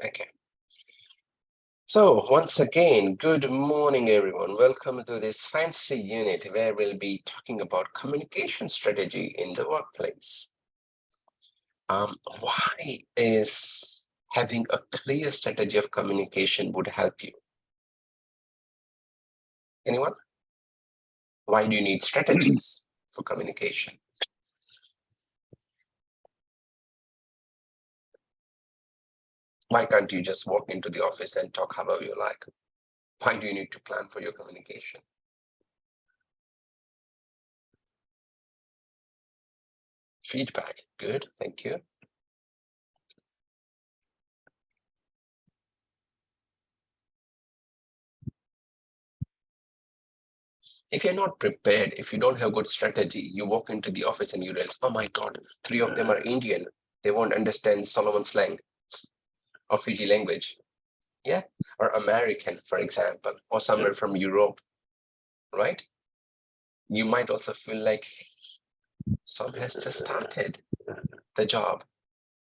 Okay. So once again, good morning, everyone. Welcome to this fancy unit where we'll be talking about communication strategy in the workplace. Why is having a clear strategy of communication would help you? Anyone? Why do you need strategies for communication? Why can't you just walk into the office and talk however you like? Why do you need to plan for your communication? Feedback. Good, thank you. If you're not prepared, if you don't have good strategy, you walk into the office and you realize, oh my God, 3 of them are Indian. They won't understand Solomon slang or Fiji language. Yeah. Or American, for example, or somewhere from Europe, right? You might also feel like some has just started the job.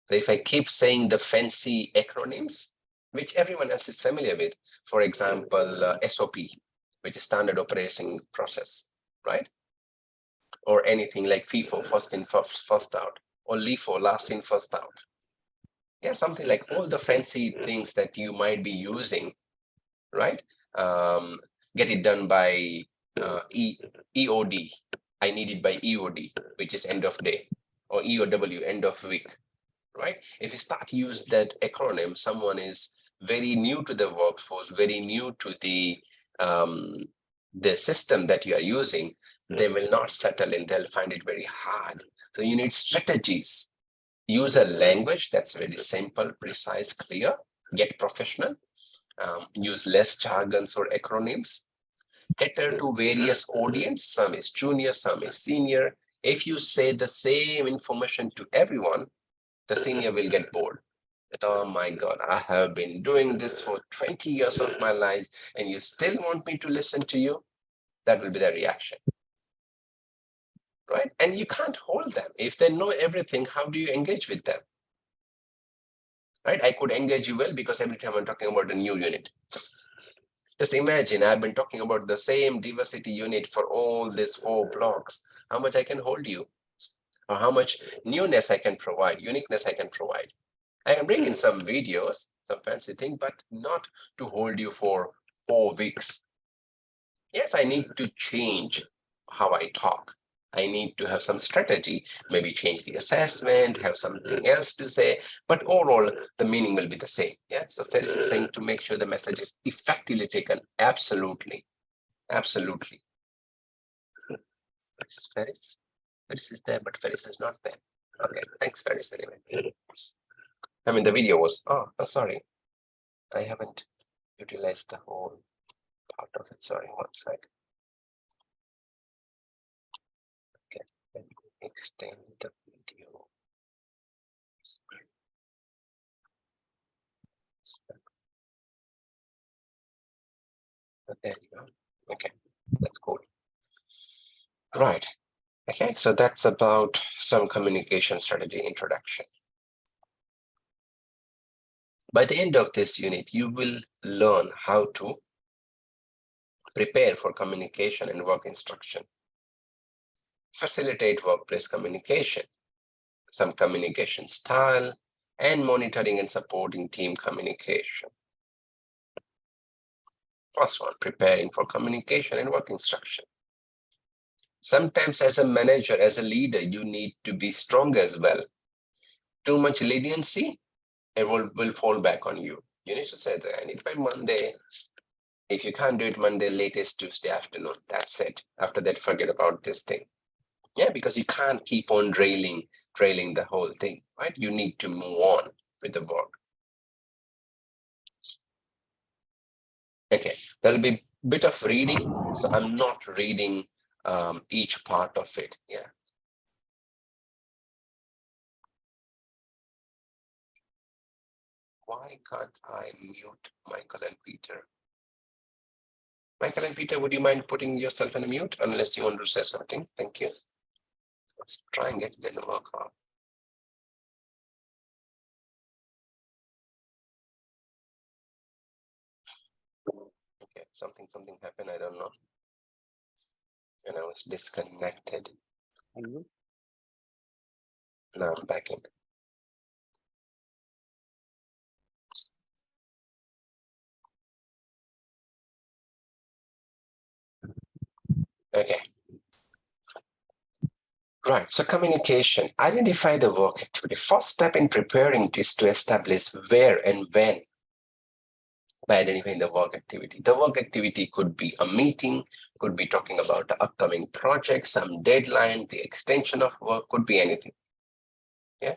If I keep saying the fancy acronyms, which everyone else is familiar with, for example, SOP, which is standard operating process, right? Or anything like FIFO, first in, first out, or LIFO, last in, first out. Yeah, something like all the fancy things that you might be using, right? Get it done by EOD. I need it by EOD, which is end of day, or EOW, end of week, right? If you start use that acronym, someone is very new to the workforce, very new to the system that you are using, they will not settle in, they'll find it very hard. So you need strategies. Use a language that's very simple, precise, clear, get professional. Use less jargons or acronyms. Cater to various audience, some is junior, some is senior. If you say the same information to everyone, the senior will get bored. That, oh my God, I have been doing this for 20 years of my life and you still want me to listen to you? That will be the reaction, right? And you can't hold them. If they know everything, how do you engage with them? Right? I could engage you well because every time I'm talking about a new unit. Just imagine I've been talking about the same diversity unit for all these 4 blocks. How much I can hold you? Or how much newness I can provide, uniqueness I can provide. I can bring in some videos, some fancy thing, but not to hold you for 4 weeks. Yes, I need to change how I talk. I need to have some strategy, maybe change the assessment, have something else to say, but overall, the meaning will be the same. Yeah, so Ferris is saying to make sure the message is effectively taken. Absolutely, absolutely. Ferris? Ferris is there, but Ferris is not there. Okay, thanks, Ferris, anyway. I mean, the video was, oh, sorry. I haven't utilized the whole part of it. Sorry, one sec. Okay, let me extend the video. There you go. Okay, that's cool. Right. Okay, so that's about some communication strategy introduction. By the end of this unit, you will learn how to prepare for communication and work instruction, facilitate workplace communication, some communication style, and monitoring and supporting team communication. First one, preparing for communication and work instruction. Sometimes as a manager, as a leader, you need to be strong as well. Too much leniency, it will fall back on you. You need to say that I need by Monday. If you can't do it Monday, latest Tuesday afternoon, that's it. After that, forget about this thing. Yeah, because you can't keep on trailing the whole thing, right? You need to move on with the work. Okay, there'll be a bit of reading, so I'm not reading each part of it. Yeah. Why can't I mute Michael and Peter? Michael and Peter, would you mind putting yourself on mute unless you want to say something? Thank you. Let's try and get it to work out. Something happened, I don't know. And I was disconnected. Now I'm back in. Okay. Right. So communication. Identify the work activity. First step in preparing is to establish where and when by identifying the work activity. The work activity could be a meeting, could be talking about the upcoming project, some deadline, the extension of work, could be anything. Yeah.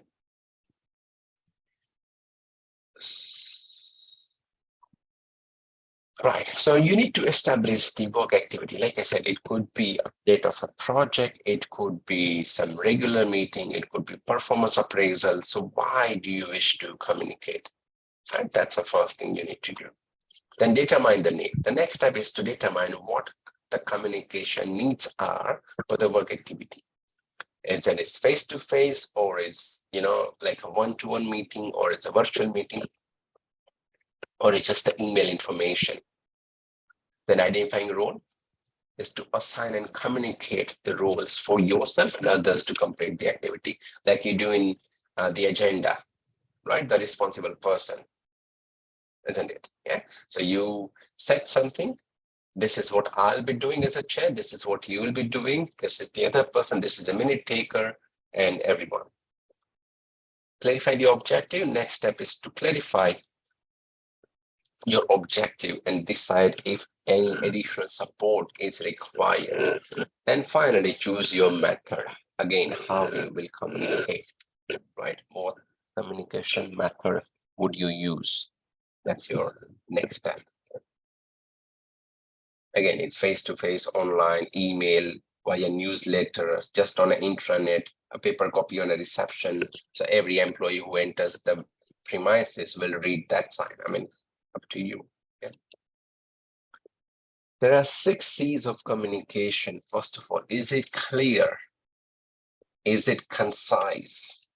Right. So you need to establish the work activity. Like I said, it could be update of a project, it could be some regular meeting, it could be performance appraisal. So why do you wish to communicate? Right. That's the first thing you need to do. Then determine the need. The next step is to determine what the communication needs are for the work activity. Is that it's face-to-face, or is, like a one-to-one meeting, or it's a virtual meeting, or it's just the email information. Then identifying role is to assign and communicate the roles for yourself and others to complete the activity, like you do in the agenda, right? The responsible person, isn't it? Yeah. So you set something. This is what I'll be doing as a chair. This is what you will be doing. This is the other person. This is a minute taker, and everyone. Clarify the objective. Next step is to clarify your objective and decide if any additional support is required. And finally, choose your method. Again, how you will communicate, right? What communication method would you use? That's your next step. Again, it's face-to-face, online, email, via newsletter, just on an intranet, a paper copy on a reception. So every employee who enters the premises will read that sign. I mean, up to you. Yeah. There are 6 C's of communication. First of all, is it clear? Is it concise?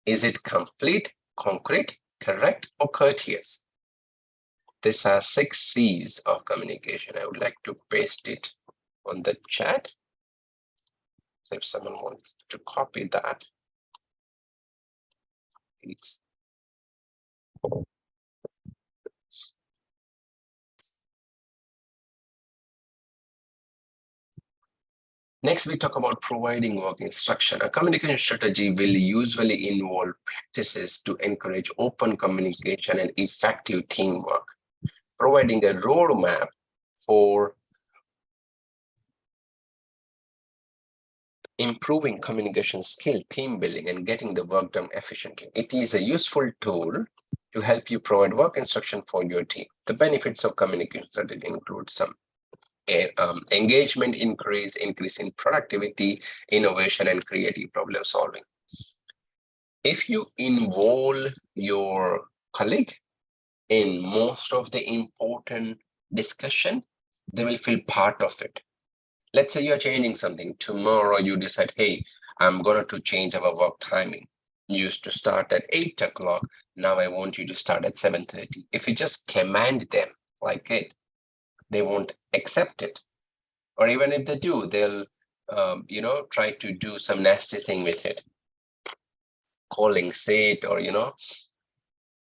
Is it complete, concrete, correct, or courteous? These are 6 C's of communication. I would like to paste it on the chat. So if someone wants to copy that, please. Next, we talk about providing work instruction. A communication strategy will usually involve practices to encourage open communication and effective teamwork. Providing a roadmap for improving communication skill, team building, and getting the work done efficiently. It is a useful tool to help you provide work instruction for your team. The benefits of communication strategy include some engagement increase in productivity, innovation, and creative problem solving. If you involve your colleague in most of the important discussion, they will feel part of it. Let's say you're changing something. Tomorrow you decide, hey, I'm going to change our work timing. You used to start at 8 o'clock. Now I want you to start at 7:30. If you just command them like it, they won't accept it. Or even if they do, they'll, try to do some nasty thing with it. Calling, say it, or,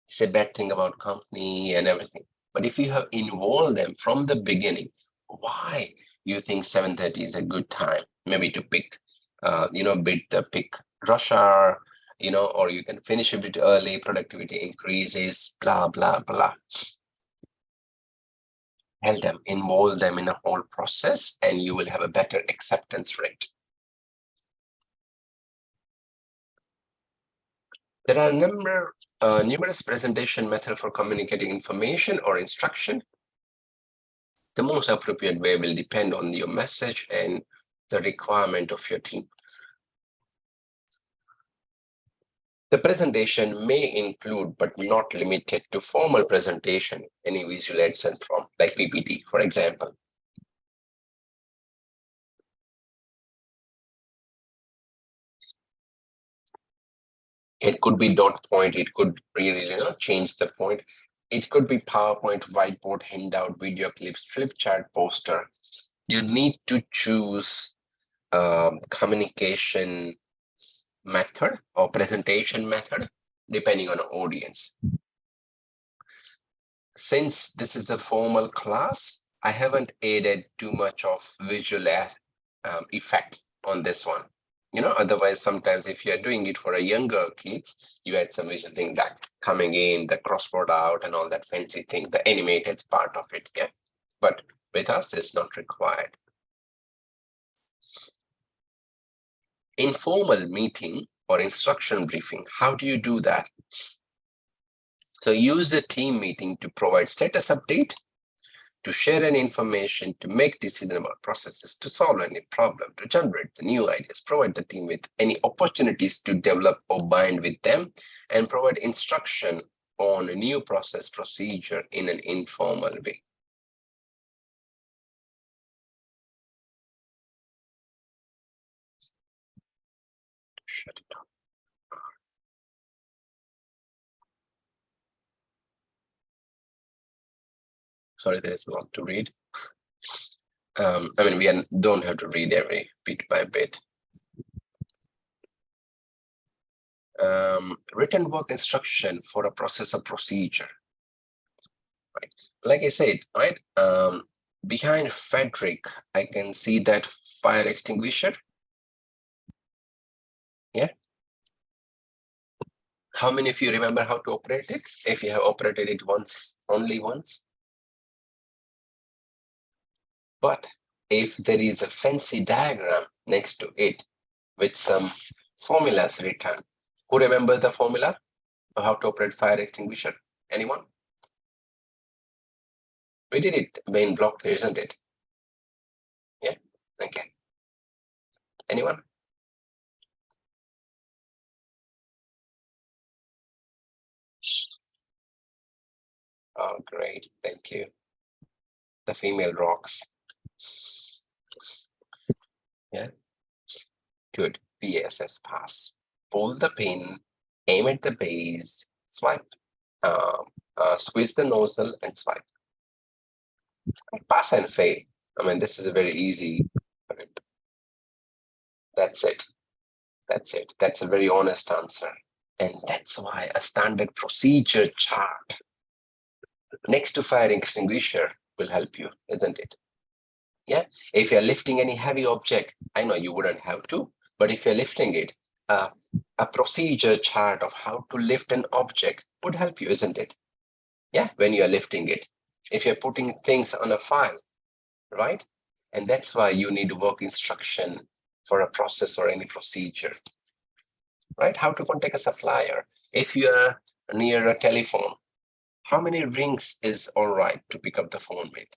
say bad thing about company and everything. But if you have involved them from the beginning, why you think 7:30 is a good time, maybe to pick, beat the pick rush hour, or you can finish a bit early, productivity increases, blah, blah, blah. Tell them, involve them in a whole process, and you will have a better acceptance rate. There are numerous presentation methods for communicating information or instruction. The most appropriate way will depend on your message and the requirement of your team. The presentation may include, but not limited to, formal presentation, any visual aids and prompt, like PPT, for example. It could be dot point, it could really, change the point. It could be PowerPoint, whiteboard, handout, video clips, flip chart, poster. You need to choose communication method or presentation method depending on the audience. Since this is a formal class, I haven't added too much of visual effect on this one. Otherwise, sometimes if you're doing it for a younger kids, you add some visual things that coming in, the crossboard out and all that fancy thing, the animated part of it. Yeah. But with us, it's not required. Informal meeting or instruction briefing. How do you do that? So use the team meeting to provide status update, to share any information, to make decisions about processes, to solve any problem, to generate the new ideas, provide the team with any opportunities to develop or bind with them, and provide instruction on a new process procedure in an informal way. Shut it down. Sorry, there is a lot to read. I mean, we don't have to read every bit by bit. Written work instruction for a process or procedure. Right. Like I said, right? Behind Frederick, I can see that fire extinguisher. Yeah. How many of you remember how to operate it? If you have operated it once, only once. But if there is a fancy diagram next to it with some formulas written, who remembers the formula of how to operate fire extinguisher? Anyone? We did it in block 3, isn't it? Yeah. Okay. Anyone? Oh, great. Thank you. The female rocks. Yeah. Good. PSS pass. Pull the pin, aim at the base, swipe, squeeze the nozzle and swipe. Pass and fail. I mean, this is a very easy. That's it. That's it. That's a very honest answer. And that's why a standard procedure chart next to fire extinguisher will help you, isn't it? Yeah. If you're lifting any heavy object, I know you wouldn't have to, but if you're lifting it, a procedure chart of how to lift an object would help you, isn't it? Yeah, when you're lifting it. If you're putting things on a file, right? And that's why you need work instruction for a process or any procedure, right? How to contact a supplier. If you're near a telephone, how many rings is all right to pick up the phone with?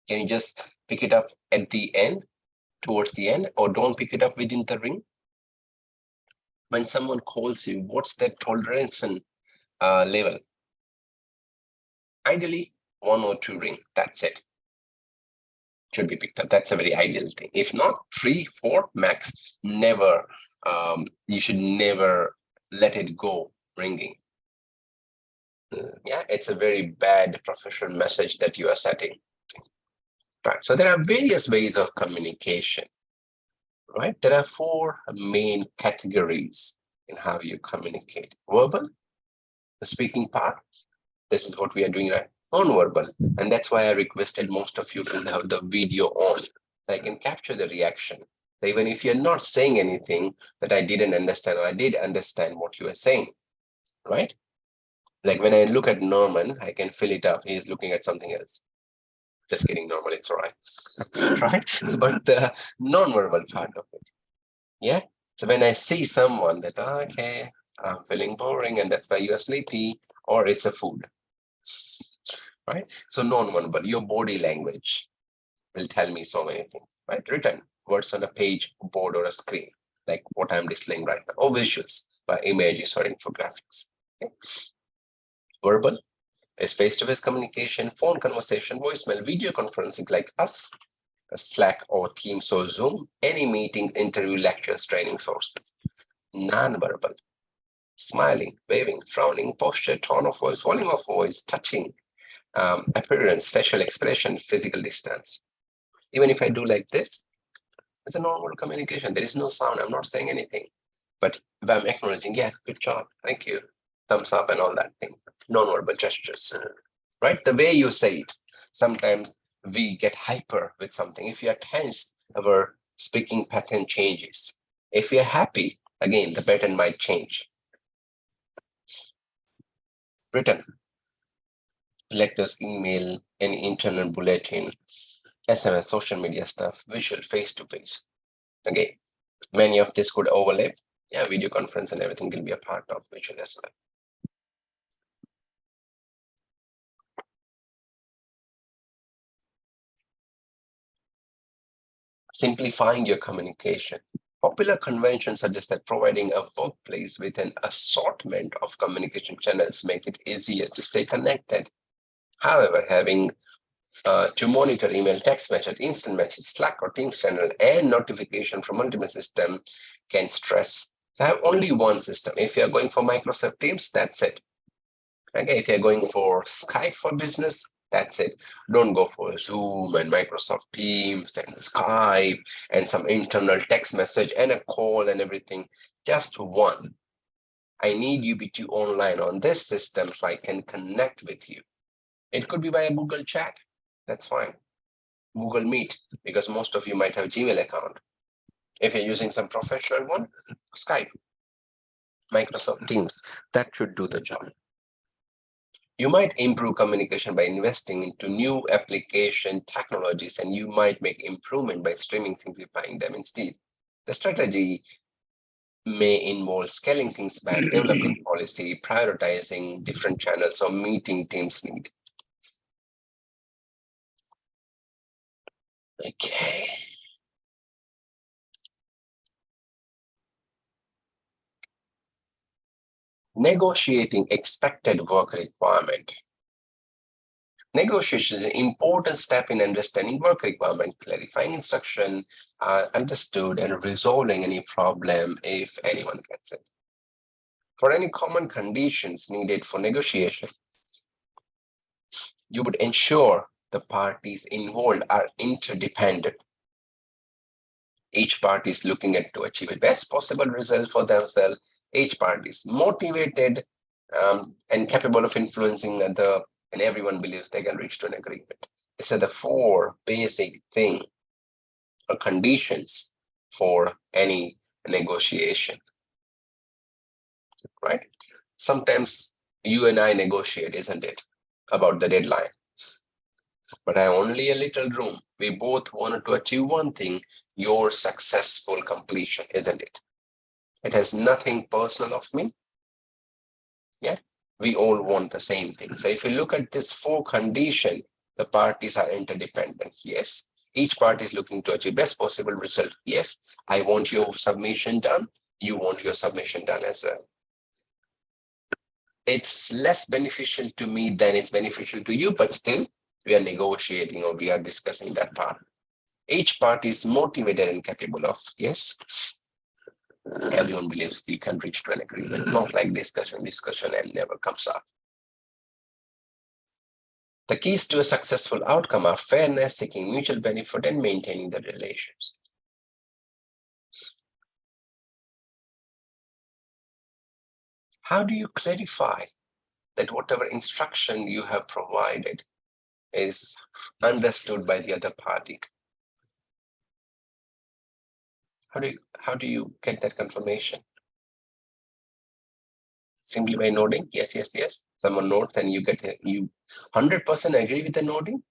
Can you just pick it up at the end, towards the end, or don't pick it up within the ring? When someone calls you, what's that tolerance and level? Ideally, 1 or 2 ring, that's it. Should be picked up. That's a very ideal thing. If not, 3, 4 max. Never, you should never let it go ringing. Yeah, it's a very bad professional message that you are setting. Right. So there are various ways of communication. Right. There are 4 main categories in how you communicate. Verbal, the speaking part. This is what we are doing right. Non-verbal, and that's why I requested most of you to have the video on. I can capture the reaction. So even if you're not saying anything that I didn't understand, or I did understand what you were saying, right? Like when I look at Norman, I can fill it up. He's looking at something else. Just kidding, Norman, it's all right. Right? But the non-verbal part of it. Yeah. So when I see someone that, okay, I'm feeling boring and that's why you're sleepy, or it's a food. Right? So non-verbal, your body language will tell me so many things, right? Written words on a page, board, or a screen, like what I'm displaying right now, or visuals by images or infographics. Okay? Verbal is face-to-face communication, phone conversation, voicemail, video conferencing like us, Slack or Teams or Zoom, any meeting, interview, lectures, training sources. Non-verbal, smiling, waving, frowning, posture, tone of voice, volume of voice, touching, appearance, facial expression, physical distance. Even if I do like this, it's a normal communication. There is no sound. I'm not saying anything. But if I'm acknowledging, yeah, good job, thank you, thumbs up and all that thing, non-verbal gestures, right? The way you say it. Sometimes we get hyper with something. If you are tense, our speaking pattern changes. If we are happy, again, the pattern might change. Written, letters, email, any internal bulletin, SMS, social media stuff, visual, face-to-face. Again, many of this could overlap. Yeah, video conference and everything will be a part of visual as well. Simplifying your communication. Popular conventions suggest that providing a workplace with an assortment of communication channels make it easier to stay connected. However, having to monitor email, text message, instant message, Slack or Teams channel, and notification from multiple system can stress. So have only one system. If you're going for Microsoft Teams, that's it. Okay, if you're going for Skype for business, that's it. Don't go for Zoom and Microsoft Teams and Skype and some internal text message and a call and everything. Just one. I need you to be online on this system so I can connect with you. It could be via Google Chat. That's fine. Google Meet, because most of you might have Gmail account. If you're using some professional one, Skype, Microsoft Teams, that should do the job. You might improve communication by investing into new application technologies, and you might make improvement by simplifying them instead. The strategy may involve scaling things back, developing policy, prioritizing different channels, or meeting teams' need. Okay. Negotiating expected work requirement. Negotiation is an important step in understanding work requirement, clarifying instruction, understood, and resolving any problem if anyone gets it. For any common conditions needed for negotiation, you would ensure the parties involved are interdependent. Each party is looking at to achieve the best possible result for themselves. Each party is motivated and capable of influencing the, and everyone believes they can reach to an agreement. These are the four basic things or conditions for any negotiation, right? Sometimes you and I negotiate, isn't it, about the deadline? But I only a little room. We both wanted to achieve one thing, your successful completion, isn't it? It has nothing personal of me. Yeah, we all want the same thing. So if you look at this four condition, the parties are interdependent. Yes. Each party is looking to achieve best possible result. Yes. I want your submission done. You want your submission done as well. It's less beneficial to me than it's beneficial to you, but still we are negotiating or we are discussing that part. Each party is motivated and capable of, yes, everyone believes you can reach to an agreement, not like discussion and never comes up. The keys to a successful outcome are fairness, seeking mutual benefit, and maintaining the relations. How do you clarify that whatever instruction you have provided is understood by the other party? How do you get that confirmation? Simply by nodding, yes, yes, yes. Someone nods and you get you 100% agree with the nodding.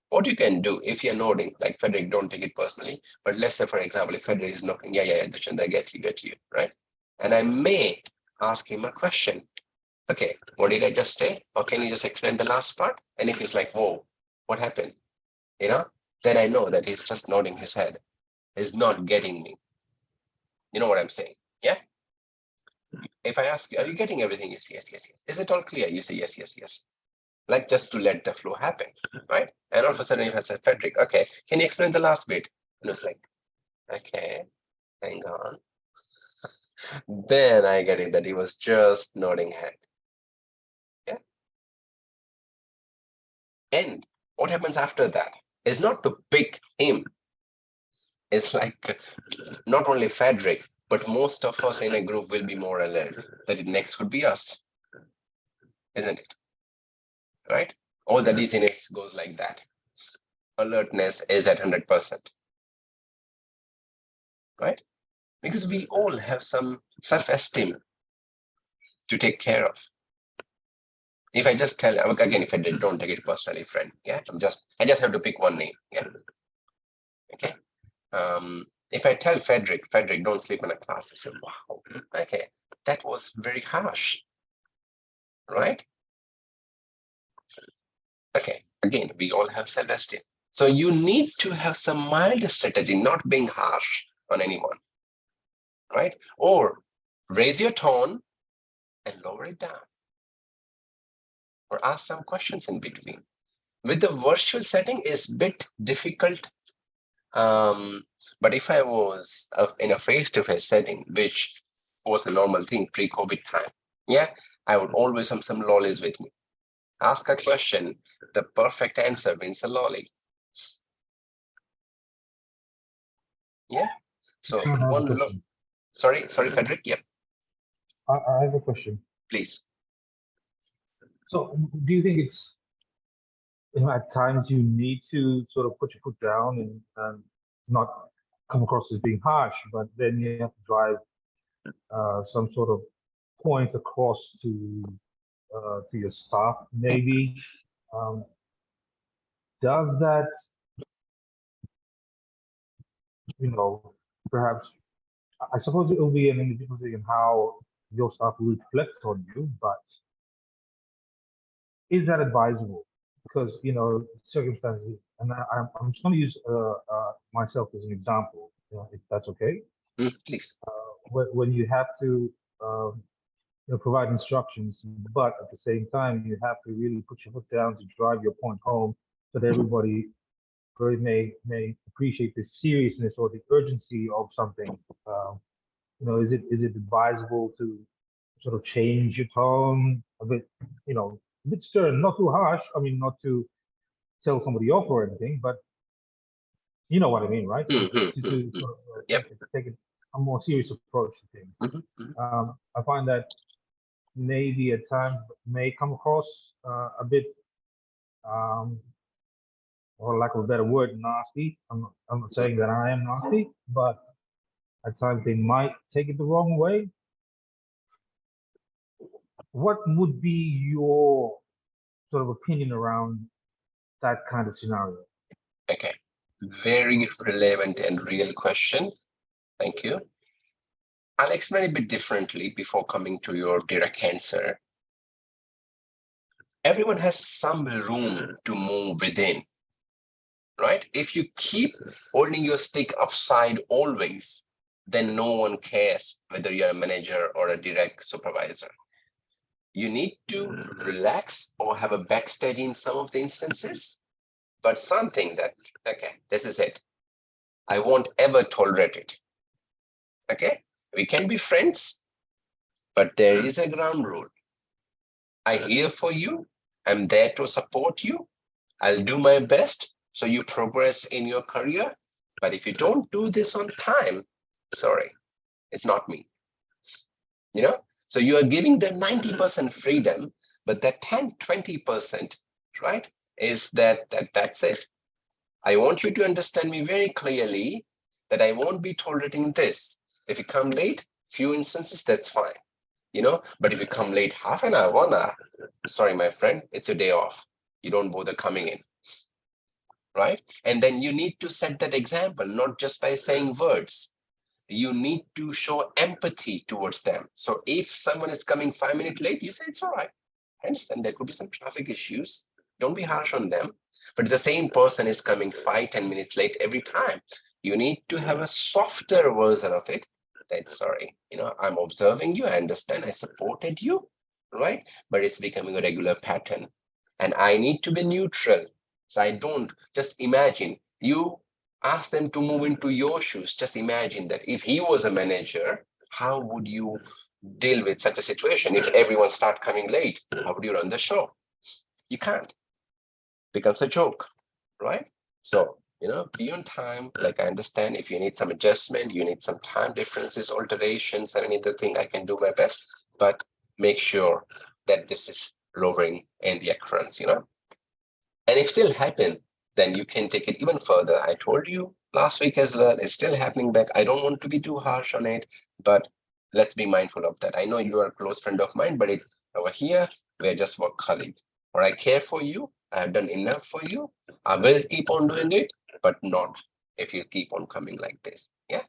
What you can do if you're nodding, like Frederick, don't take it personally, but let's say, for example, if Frederick is nodding, yeah, Dushyant, I get you, right? And I may ask him a question. Okay, what did I just say? Or can you just explain the last part? And if he's like, whoa, what happened? You know, then I know that he's just nodding his head. He's not getting me. You know what I'm saying? Yeah. If I ask you, are you getting everything? You say, yes. Is it all clear? You say, yes. Like just to let the flow happen, right? And all of a sudden you have said, Frederick, okay, can you explain the last bit? And it's like, okay, hang on. Then I get it that he was just nodding head. Yeah. And what happens after that is not to pick him. It's like not only Frederick, but most of us in a group will be more alert that it next could be us, isn't it? Right? All the dizziness goes like that. Alertness is at 100%, right? Because we all have some self-esteem to take care of. If I just tell, again, if I don't take it personally, friend, yeah, I just have to pick one name, yeah, okay. If I tell Frederick, don't sleep in a class, I say, wow, okay, that was very harsh, right? Okay, again, we all have self-esteem. So you need to have some mild strategy, not being harsh on anyone, right? Or raise your tone and lower it down. Or ask some questions in between. With the virtual setting, is a bit difficult. But if I was in a face-to-face setting, which was a normal thing pre-COVID time, yeah, I would always have some lollies with me. Ask a question, the perfect answer wins a lolly. Yeah. So one look. Sorry, Frederick. Yep. I have a question. Please. So, do you think it's, at times you need to sort of put your foot down and not come across as being harsh, but then you have to drive some sort of point across to your staff, maybe. Um, does that, perhaps, I suppose it will be an individual thing in how your staff will reflect on you, but is that advisable? Because circumstances, and I'm just going to use myself as an example, if that's okay. Please. When you have to provide instructions, but at the same time you have to really put your foot down to drive your point home, so that everybody very may appreciate the seriousness or the urgency of something. Is it advisable to sort of change your tone a bit, a bit stern, not too harsh. I mean, not to tell somebody off or anything, but you know what I mean, right? To sort of Yep. take a more serious approach to things. I find that maybe at times may come across a bit, or lack of a better word, nasty. I'm not saying that I am nasty, but at times they might take it the wrong way. What would be your sort of opinion around that kind of scenario? Okay, very relevant and real question. Thank you. I'll explain a bit differently before coming to your direct answer. Everyone has some room to move within, right? If you keep holding your stick upside always, then no one cares whether you're a manager or a direct supervisor. You need to relax or have a backstage in some of the instances, but something that, okay, this is it. I won't ever tolerate it. Okay, we can be friends, but there is a ground rule. I'm here for you. I'm there to support you. I'll do my best so you progress in your career. But if you don't do this on time, sorry, it's not me. So you are giving them 90% freedom, but that 10-20%, right, is that's it. I want you to understand me very clearly that I won't be tolerating this. If you come late, few instances, that's fine. But if you come late half an hour, 1 hour, sorry, my friend, it's your day off. You don't bother coming in, right? And then you need to set that example, not just by saying words. You need to show empathy towards them. So if someone is coming 5 minutes late, you say, it's all right. I understand there could be some traffic issues. Don't be harsh on them. But the same person is coming 5-10 minutes late every time. You need to have a softer version of it. That's sorry, I'm observing you. I understand. I supported you, right? But it's becoming a regular pattern. And I need to be neutral. So I don't just imagine you ask them to move into your shoes. Just imagine that if he was a manager, How would you deal with such a situation? If everyone start coming late, how would you run the show? You can't. Becomes a joke, right? So, be on time. Like, I understand if you need some adjustment, you need some time differences, alterations, and anything, I can do my best, but make sure that this is lowering in the occurrence, And if still happen, then you can take it even further. I told you last week as well, it's still happening back. I don't want to be too harsh on it, but let's be mindful of that. I know you are a close friend of mine, but over here, we're just work colleague. Or I care for you. I have done enough for you. I will keep on doing it, but not if you keep on coming like this. Yeah.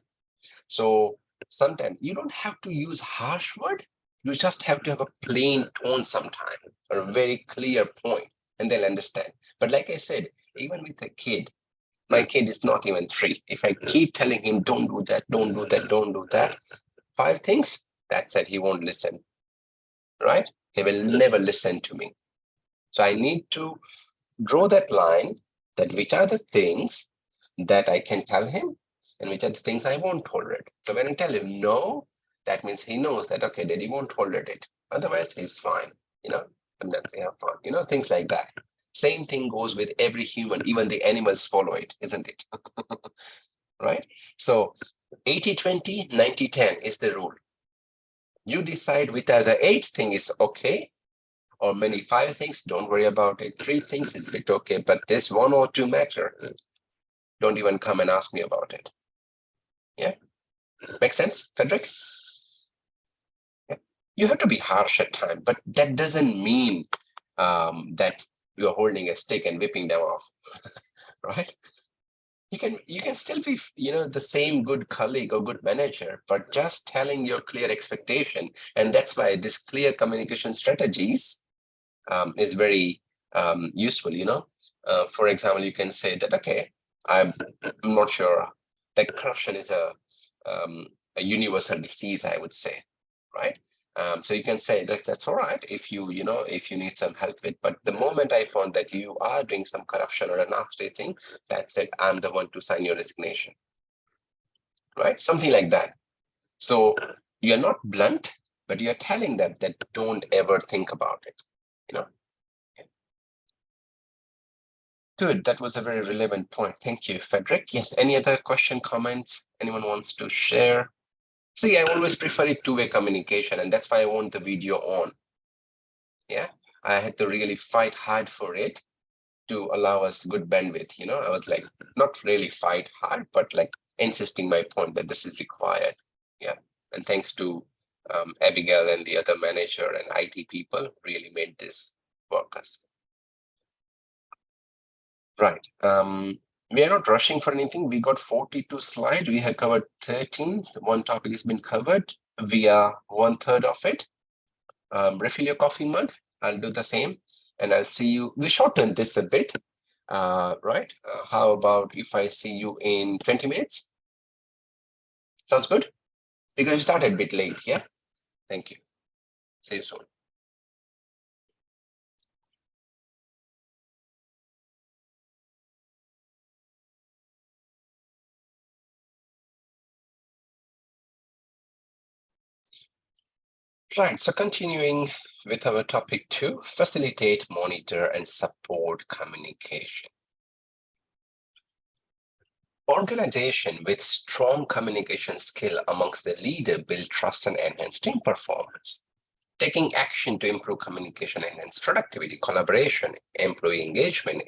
So sometimes you don't have to use harsh word. You just have to have a plain tone sometime or a very clear point, and they'll understand. But like I said, even with a kid, my kid is not even 3. If I keep telling him, don't do that, don't do that, don't do that, 5 things, that's it, he won't listen, right? He will never listen to me. So I need to draw that line, that which are the things that I can tell him and which are the things I won't tolerate. So when I tell him no, that means he knows that, okay, daddy won't tolerate it. Otherwise, he's fine, and then they have fun, things like that. Same thing goes with every human, even the animals follow it, isn't it? Right? So 80-20, 90-10 is the rule. You decide which are the 8 things is okay, or many 5 things, don't worry about it. 3 things is it okay, but this 1 or 2 matter. Don't even come and ask me about it. Yeah, make sense, Frederick? Yeah. You have to be harsh at times, but that doesn't mean that you're holding a stick and whipping them off, right? You can still be the same good colleague or good manager, but just telling your clear expectation, and that's why this clear communication strategies is very useful. For example, you can say that, okay, I'm not sure that corruption is a universal disease, I would say, right? So you can say that that's all right if if you need some help with, but the moment I found that you are doing some corruption or a nasty thing, that's it, I'm the one to sign your resignation, right? Something like that. So you're not blunt, but you're telling them that don't ever think about it, Good. That was a very relevant point. Thank you, Frederick. Yes. Any other question, comments? Anyone wants to share? See, I always prefer it two-way communication, and that's why I want the video on. Yeah. I had to really fight hard for it to allow us good bandwidth. I was like, not really fight hard, but like insisting my point that this is required. Yeah. And thanks to Abigail and the other manager and IT people really made this work us. Right. We are not rushing for anything. We got 42 slides. We have covered 13. One topic has been covered. We are 1/3 of it. Refill your coffee mug. I'll do the same. And I'll see you. We shortened this a bit. Right. How about if I see you in 20 minutes? Sounds good? Because we started a bit late. Yeah. Thank you. See you soon. Right, so continuing with our topic 2, facilitate, monitor, and support communication. Organization with strong communication skill amongst the leader build trust and enhance team performance. Taking action to improve communication, enhance productivity, collaboration, employee engagement,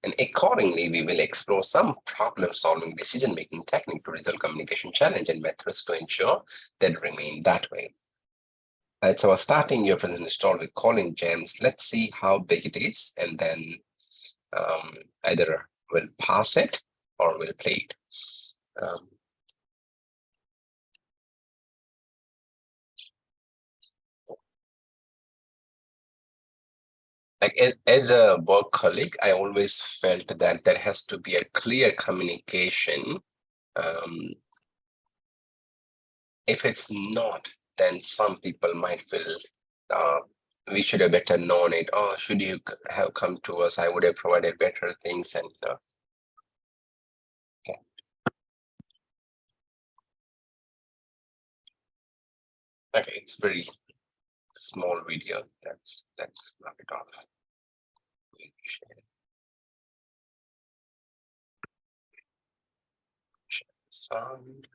and accordingly, we will explore some problem-solving decision-making technique to resolve communication challenge and methods to ensure that remain that way. So starting your present install with calling gems, let's see how big it is, and then either we'll pass it or we'll play it. Like as a work colleague, I always felt that there has to be a clear communication. If it's not, then some people might feel we should have better known it. Oh, should you have come to us? I would have provided better things. And okay. Okay, it's very small video. Let's knock it off. Share sound.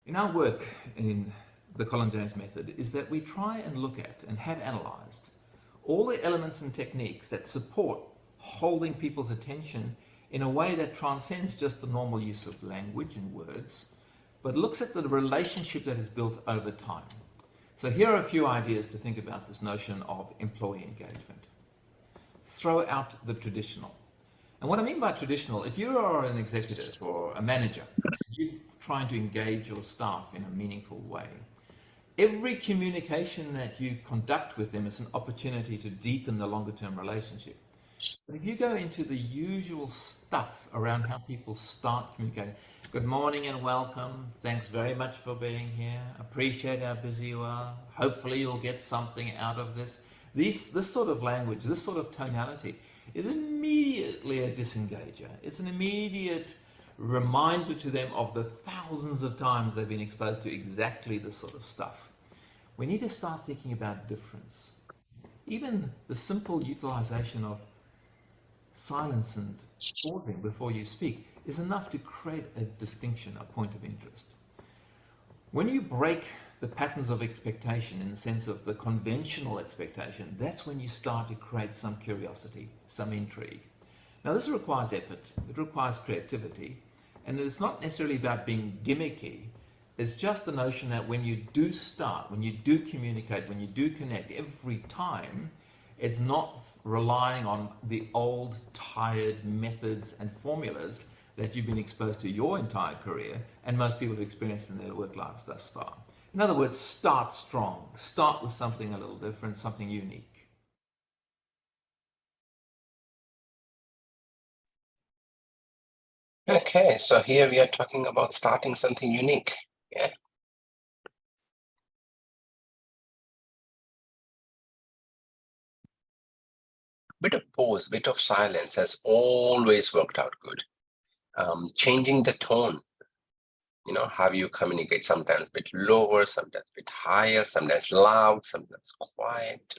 In our work in the Colin James method is that we try and look at and have analyzed all the elements and techniques that support holding people's attention in a way that transcends just the normal use of language and words, but looks at the relationship that is built over time. So here are a few ideas to think about this notion of employee engagement. Throw out the traditional. And what I mean by traditional, if you are an executive or a manager, you're trying to engage your staff in a meaningful way, every communication that you conduct with them is an opportunity to deepen the longer term relationship. But if you go into the usual stuff around how people start communicating, good morning and welcome, thanks very much for being here, appreciate how busy you are, hopefully you'll get something out of this. This sort of language, this sort of tonality is immediately a disengager. It's an immediate reminder to them of the thousands of times they've been exposed to exactly this sort of stuff. We need to start thinking about difference. Even the simple utilization of silence and pausing before you speak is enough to create a distinction, a point of interest. When you break the patterns of expectation in the sense of the conventional expectation, that's when you start to create some curiosity, some intrigue. Now this requires effort, it requires creativity, and it's not necessarily about being gimmicky. It's just the notion that when you do start, when you do communicate, when you do connect, every time, it's not relying on the old, tired methods and formulas that you've been exposed to your entire career and most people have experienced in their work lives thus far. In other words, start strong. Start with something a little different, something unique. Okay, so here we are talking about starting something unique. Yeah. Bit of pause, bit of silence has always worked out good. Changing the tone, you know, how you communicate, sometimes a bit lower, sometimes a bit higher, sometimes loud, sometimes quiet,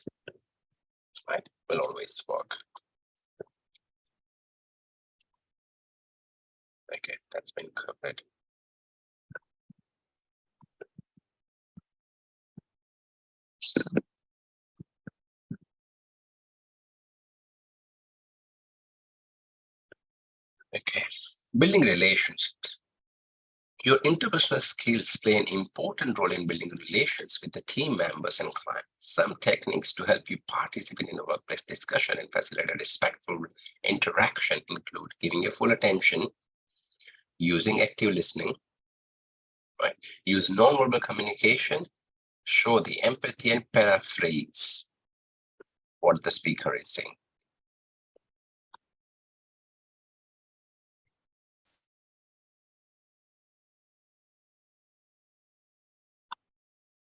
right? Will always work. Okay, that's been covered. Okay, building relationships. Your interpersonal skills play an important role in building relations with the team members and clients. Some techniques to help you participate in the workplace discussion and facilitate respectful interaction include giving your full attention, using active listening, right? Use nonverbal communication, show the empathy and paraphrase what the speaker is saying.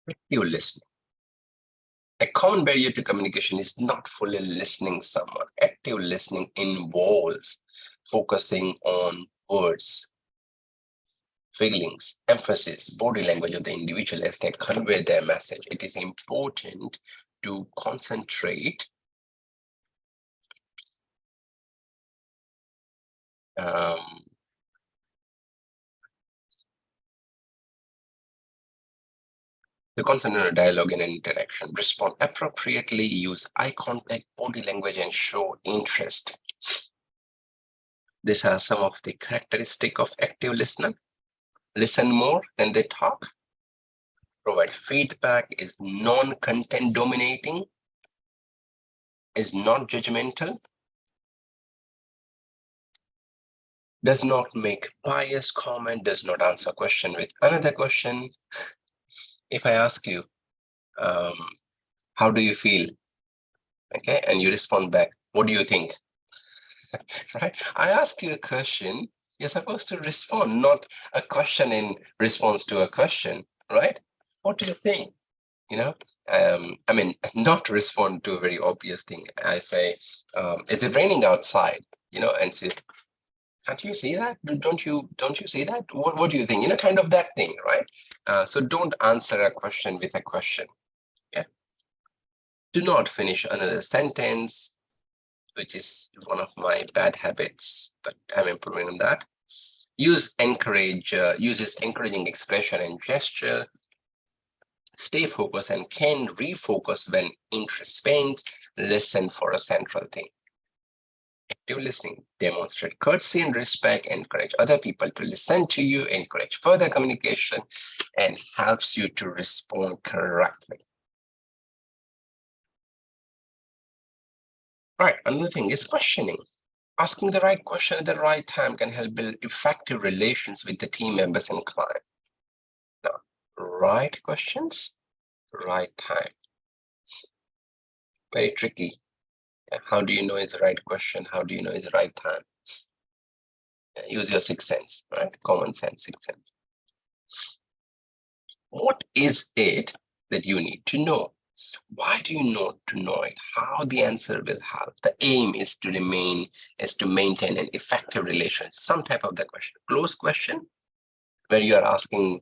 Active listening. A common barrier to communication is not fully listening someone. Active listening involves focusing on words, feelings, emphasis, body language of the individual as they convey their message. It is important to concentrate on a dialogue and an interaction. Respond appropriately, use eye contact, body language, and show interest. These are some of the characteristics of active listener. Listen more than they talk. Provide feedback, is non-content dominating, is not judgmental, does not make biased comment, does not answer question with another question. If I ask you, how do you feel? Okay, and you respond back, what do you think? Right? I ask you a question, you're supposed to respond, not a question in response to a question, right? What do you think? You know, I mean, not to respond to a very obvious thing. I say, is it raining outside? You know, and say, can't you see that? Don't you see that? What do you think? You know, kind of that thing, right? So don't answer a question with a question. Yeah. Do not finish another sentence, which is one of my bad habits, but I'm improving on that. Uses encouraging expression and gesture. Stay focused and can refocus when interest wanes. Listen for a central thing. Active listening. Demonstrate courtesy and respect. Encourage other people to listen to you. Encourage further communication and helps you to respond correctly. Right. Another thing is questioning. Asking the right question at the right time can help build effective relations with the team members and client. Now, right questions, right time. Very tricky. How do you know it's the right question? How do you know it's the right time? Use your sixth sense, right? Common sense, sixth sense. What is it that you need to know? Why do you need to know it? How the answer will help? The aim is to maintain an effective relationship. Some type of the question. Close question, where you are asking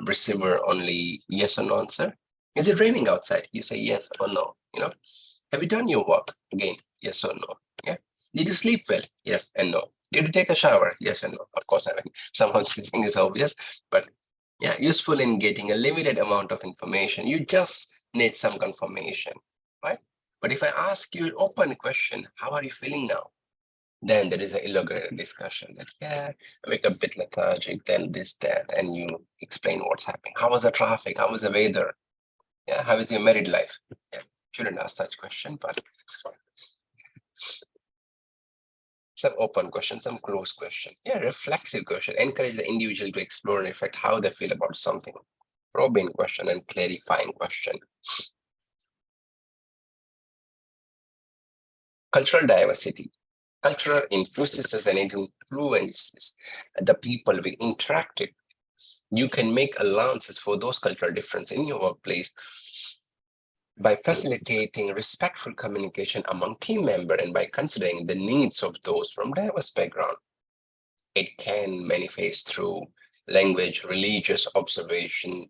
receiver only yes or no answer. Is it raining outside? You say yes or no. You know, have you done your work? Again, yes or no. Yeah. Did you sleep well? Yes and no. Did you take a shower? Yes and no. Of course, I mean, some of the thing is obvious, but yeah, useful in getting a limited amount of information. You just need some confirmation, right? But if I ask you an open question, how are you feeling now? Then there is an elaborated discussion that, yeah, I wake up a bit lethargic, then this, that, and you explain what's happening. How was the traffic? How was the weather? Yeah, how is your married life? Yeah, shouldn't ask such question, but some open question, some closed question. Yeah, reflexive question. Encourage the individual to explore and reflect how they feel about something. Probing question and clarifying question. Cultural diversity. Cultural influences and influences the people we interact with. You can make allowances for those cultural differences in your workplace by facilitating respectful communication among team members and by considering the needs of those from diverse backgrounds. It can manifest through language, religious observation,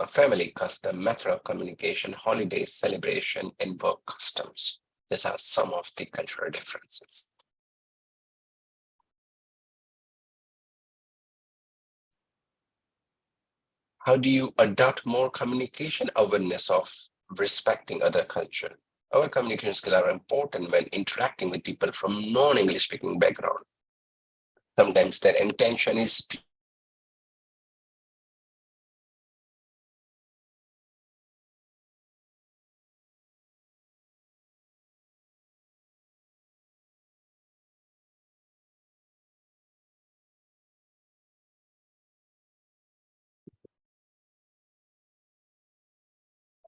family custom, method of communication, holidays, celebration, and work customs. These are some of the cultural differences. How do you adopt more communication awareness of respecting other culture? Our communication skills are important when interacting with people from non-English speaking background. Sometimes their intention is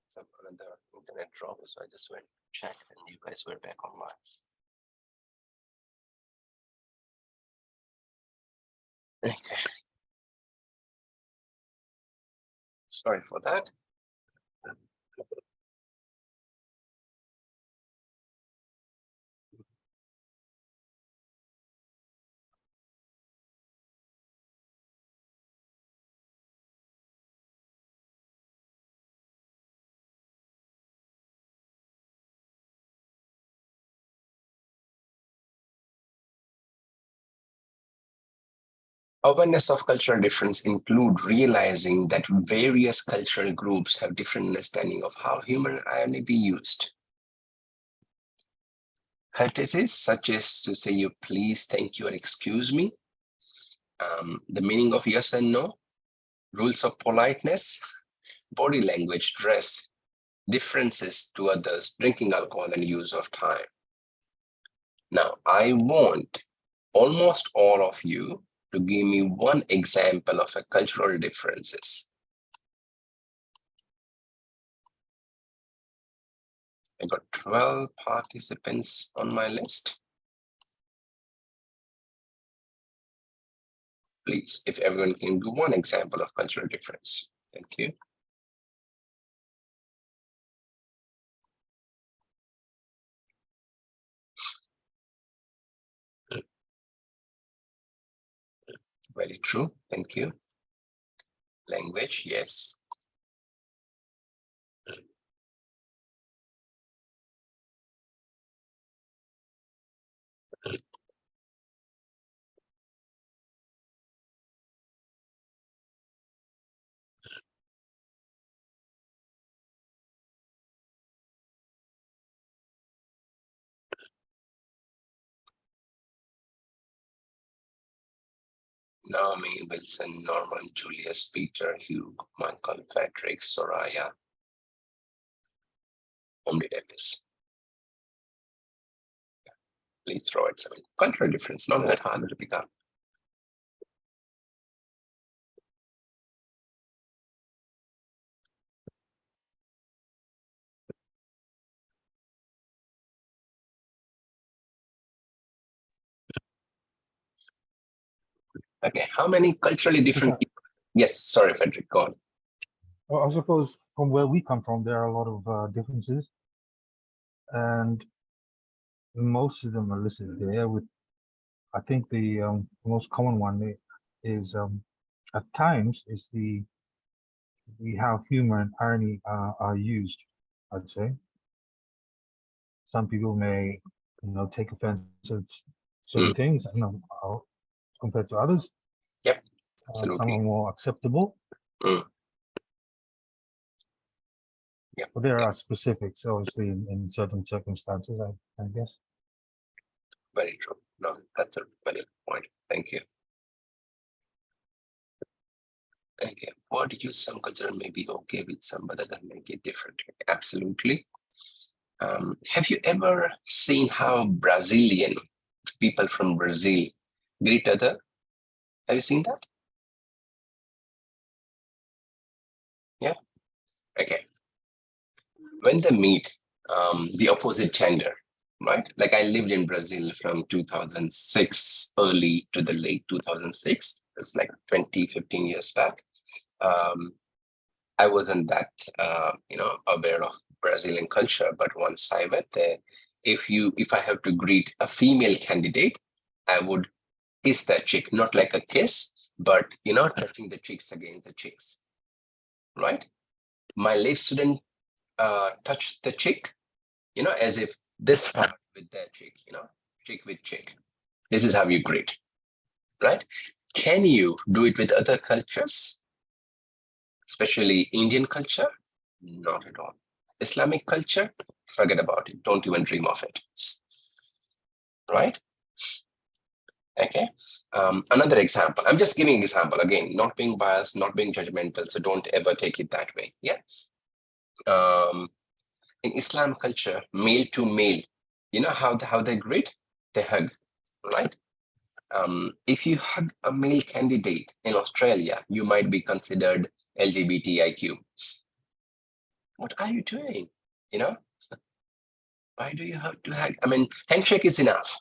some another internet drop, so I just went to check and you guys were back online. Okay. Sorry for that. Awareness of cultural difference include realizing that various cultural groups have different understanding of how human irony be used. Courtesies such as to say you please, thank you, or excuse me. The meaning of yes and no, rules of politeness, body language, dress, differences to others, drinking alcohol and use of time. Now, I want almost all of you to give me one example of a cultural differences. I got 12 participants on my list. Please, if everyone can do one example of cultural difference. Thank you. Very true. Thank you. Language, yes. Naomi, Wilson, Norman, Julius, Peter, Hugh, Michael, Patrick, Soraya. Whom did I miss? Please throw it. Some cultural difference, not that hard to pick up. Okay, how many culturally different people? Yes, sorry, Frederick, go on. Well, I suppose from where we come from, there are a lot of differences, and most of them are listed there. With I think the most common one is at times is how humor and irony are used. I'd say some people may take offense at certain things, compared to others. Yep, Some absolutely. are more acceptable. Yeah, But there are specifics, obviously, in certain circumstances, I guess. very true. No, that's a very good point. Thank you. Okay, what use some culture may be okay with some, but that make it different. Absolutely. Have you ever seen how Brazilian people from Brazil greet other? Have you seen that? Yeah. Okay. When they meet the opposite gender, right? Like I lived in Brazil from 2006 early to the late 2006. It's like 20, 15 years back. I wasn't that aware of Brazilian culture, but once I went there, if I have to greet a female candidate, I would kiss that cheek, not like a kiss, but touching the cheeks against the cheeks, right? My lips shouldn't touch the cheek, as if this part with that cheek, cheek with cheek. This is how you greet, right? Can you do it with other cultures, especially Indian culture? Not at all. Islamic culture, forget about it. Don't even dream of it, right? Okay. Another example. I'm just giving an example again, not being biased, not being judgmental. So don't ever take it that way. Yeah. In Islam culture, male to male, how they greet? They hug, right? If you hug a male candidate in Australia, you might be considered LGBTIQ. What are you doing? Why do you have to hug? I mean, handshake is enough,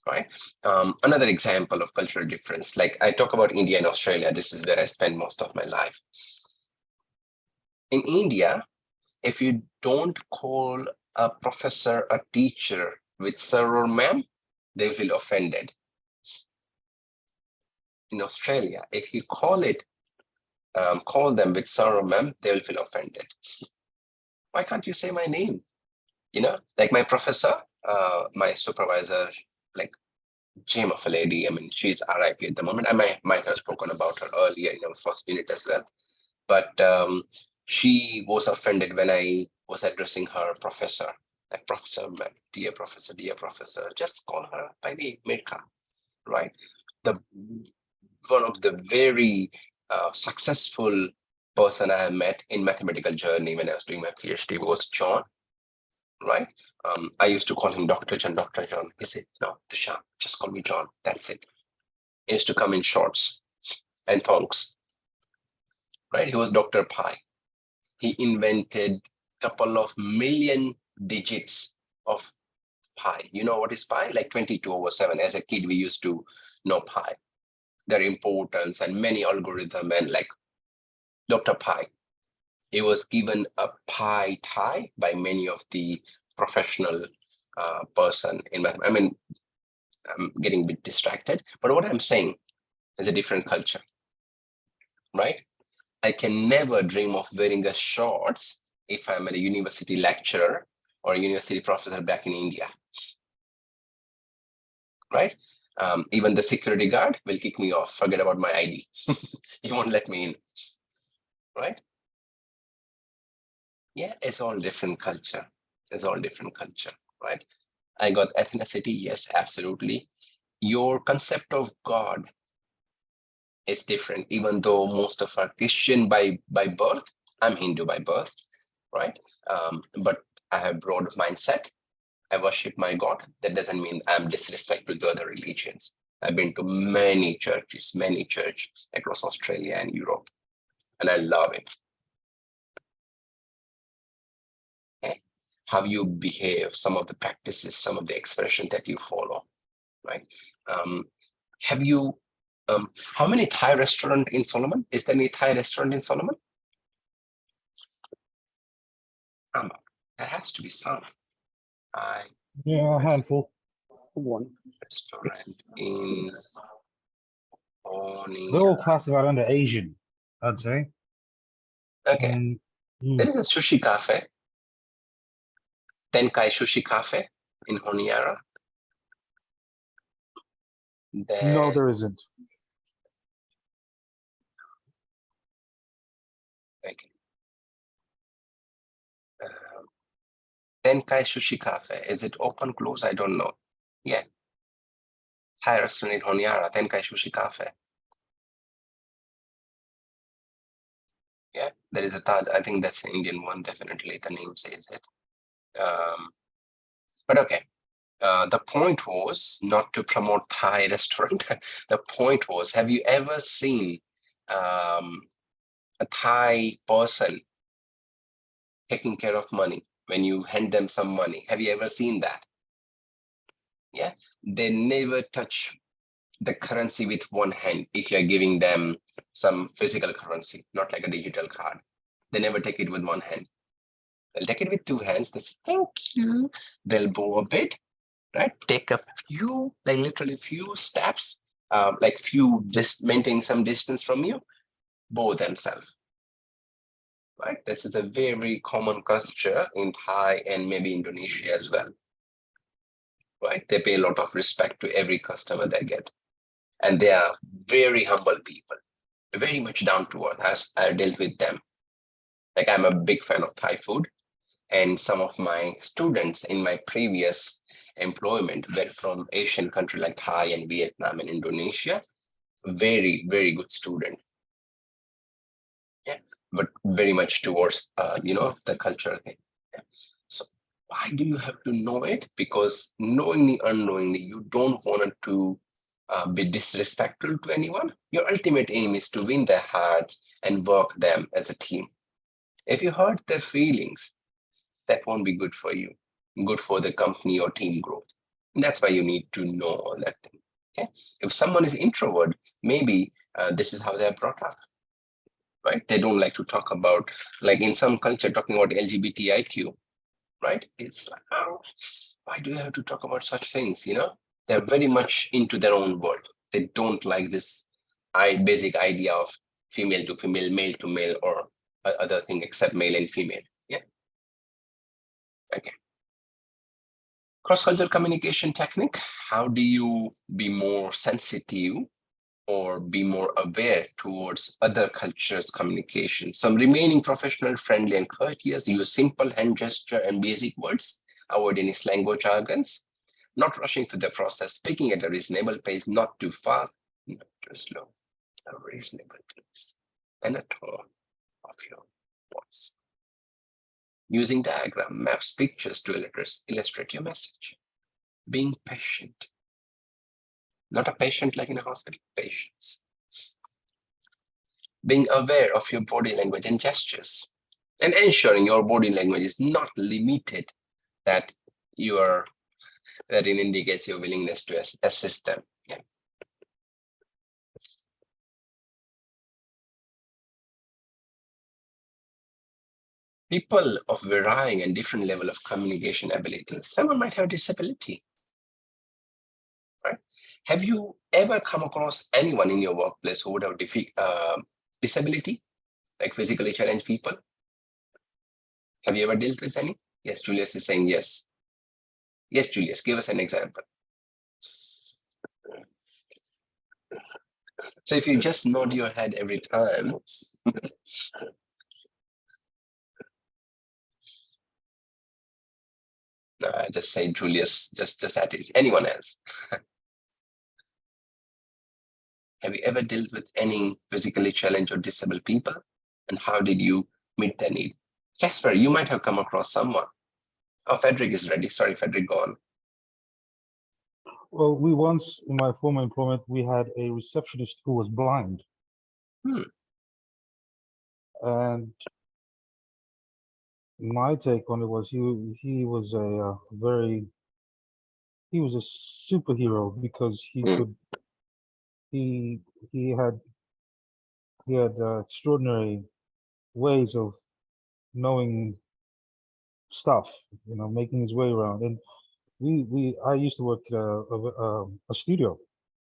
right? Another example of cultural difference, like I talk about India and Australia, this is where I spend most of my life. In India, if you don't call a professor, a teacher with sir or ma'am, they feel offended. In Australia, if you call them with sir or ma'am, they will feel offended. Why can't you say my name? Like my professor, my supervisor, like gem of a lady. I mean, she's RIP at the moment. I might have spoken about her earlier in our first unit as well. But she was offended when I was addressing her professor, like professor, dear professor, just call her by name, Mirka, right? One of the very successful person I have met in mathematical journey when I was doing my PhD was John, right? I used to call him Dr. John, Dr. John. He said, no, Tushar, just call me John. That's it. He used to come in shorts and thongs, right? He was Dr. Pi. He invented a couple of million digits of pi. You know what is pi? Like 22/7. As a kid, we used to know pi, their importance and many algorithm and like Dr. Pi. He was given a pi tie by many of the professional person in math. I mean, I'm getting a bit distracted, but what I'm saying, It's a different culture, right? I can never dream of wearing a shorts if I'm a university lecturer or a university professor back in India, right? Even the security guard will kick me off, forget about my ID. He won't let me in, right? Yeah, it's all different culture. It's all different culture, right? I got ethnicity, yes, absolutely. Your concept of God is different, even though most of are Christian by birth. I'm Hindu by birth, right? But I have broad mindset. I worship my God. That doesn't mean I'm disrespectful to other religions. I've been to many churches across Australia and Europe, and I love it. Okay? How you behave, some of the practices, some of the expression that you follow, right? Have you, how many Thai restaurant in Solomon? Is there any Thai restaurant in Solomon? There has to be some. Yeah, a handful. One. Restaurant in They're all Onia. classified under Asian, I'd say. Okay, And there is a sushi cafe, Tenkai Sushi Cafe in Honiara. No, there isn't. Okay. Tenkai Sushi Cafe. Is it open, close? I don't know. Yeah. Thai restaurant in Honiara, Tenkai Sushi Cafe. Yeah, there is a Taj. I think that's an Indian one, definitely. The name says it. But okay. The point was not to promote Thai restaurant. The point was, have you ever seen a Thai person taking care of money when you hand them some money? Have you ever seen that? Yeah, they never touch the currency with one hand if you're giving them some physical currency, not like a digital card. They never take it with one hand. They'll take it with two hands. They say, thank you. They'll bow a bit, right? Take a few, like literally few steps, like few, just maintaining some distance from you, bow themselves. Right? This is a very common culture in Thai and maybe Indonesia as well. Right? They pay a lot of respect to every customer they get. And they are very humble people, very much down to earth as I dealt with them. Like I'm a big fan of Thai food. And some of my students in my previous employment were from Asian country like Thai and Vietnam and Indonesia. Very, very good student. Yeah, but very much towards the culture thing. Yeah. So why do you have to know it? Because knowingly, unknowingly, you don't want to be disrespectful to anyone. Your ultimate aim is to win their hearts and work them as a team. If you hurt their feelings, that won't be good for you, good for the company or team growth. And that's why you need to know all that thing. Okay. If someone is introvert, maybe this is how they're brought up. Right? They don't like to talk about, like in some culture, talking about LGBTIQ, right? It's like, oh, why do you have to talk about such things? They're very much into their own world. They don't like this basic idea of female to female, male to male, or other thing except male and female. Yeah. Okay. Cross-cultural communication technique. How do you be more sensitive or be more aware towards other cultures' communication? Some remaining professional, friendly, and courteous. Use simple hand gesture and basic words. Avoid any slang or jargons. Not rushing through the process. Speaking at a reasonable pace, not too fast, not too slow. A reasonable pace and a tone of your voice. Using diagram, maps, pictures to illustrate your message. Being patient. Not a patient like in a hospital, patience. Being aware of your body language and gestures. And ensuring your body language is not limited, that that it indicates your willingness to assist them. Yeah. People of varying and different level of communication ability. Someone might have disability. right? Have you ever come across anyone in your workplace who would have disability, like physically challenged people? Have you ever dealt with any? Yes, Julius is saying yes. Yes, Julius, give us an example. So if you just nod your head every time, no, I just say Julius, just that is. Anyone else? Have you ever dealt with any physically challenged or disabled people? And how did you meet their need? Casper, you might have come across someone. Oh, Frederick is ready. Sorry, Frederick, go on. Well, we once, in my former employment, we had a receptionist who was blind. And my take on it was he was a he was a superhero because he could he had extraordinary ways of knowing stuff, making his way around. And I used to work at a studio,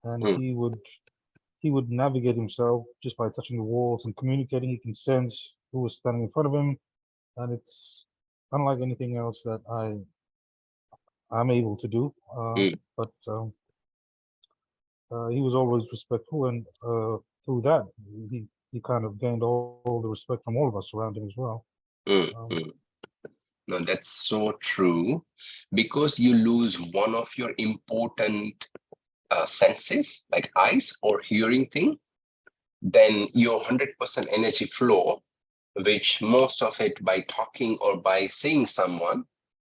and he would navigate himself just by touching the walls and communicating. He can sense who was standing in front of him, and it's unlike anything else that I'm able to do. But he was always respectful, and through that, he kind of gained all the respect from all of us around him as well. No, that's so true, because you lose one of your important senses, like eyes or hearing thing, then your 100% energy flow, which most of it by talking or by seeing someone,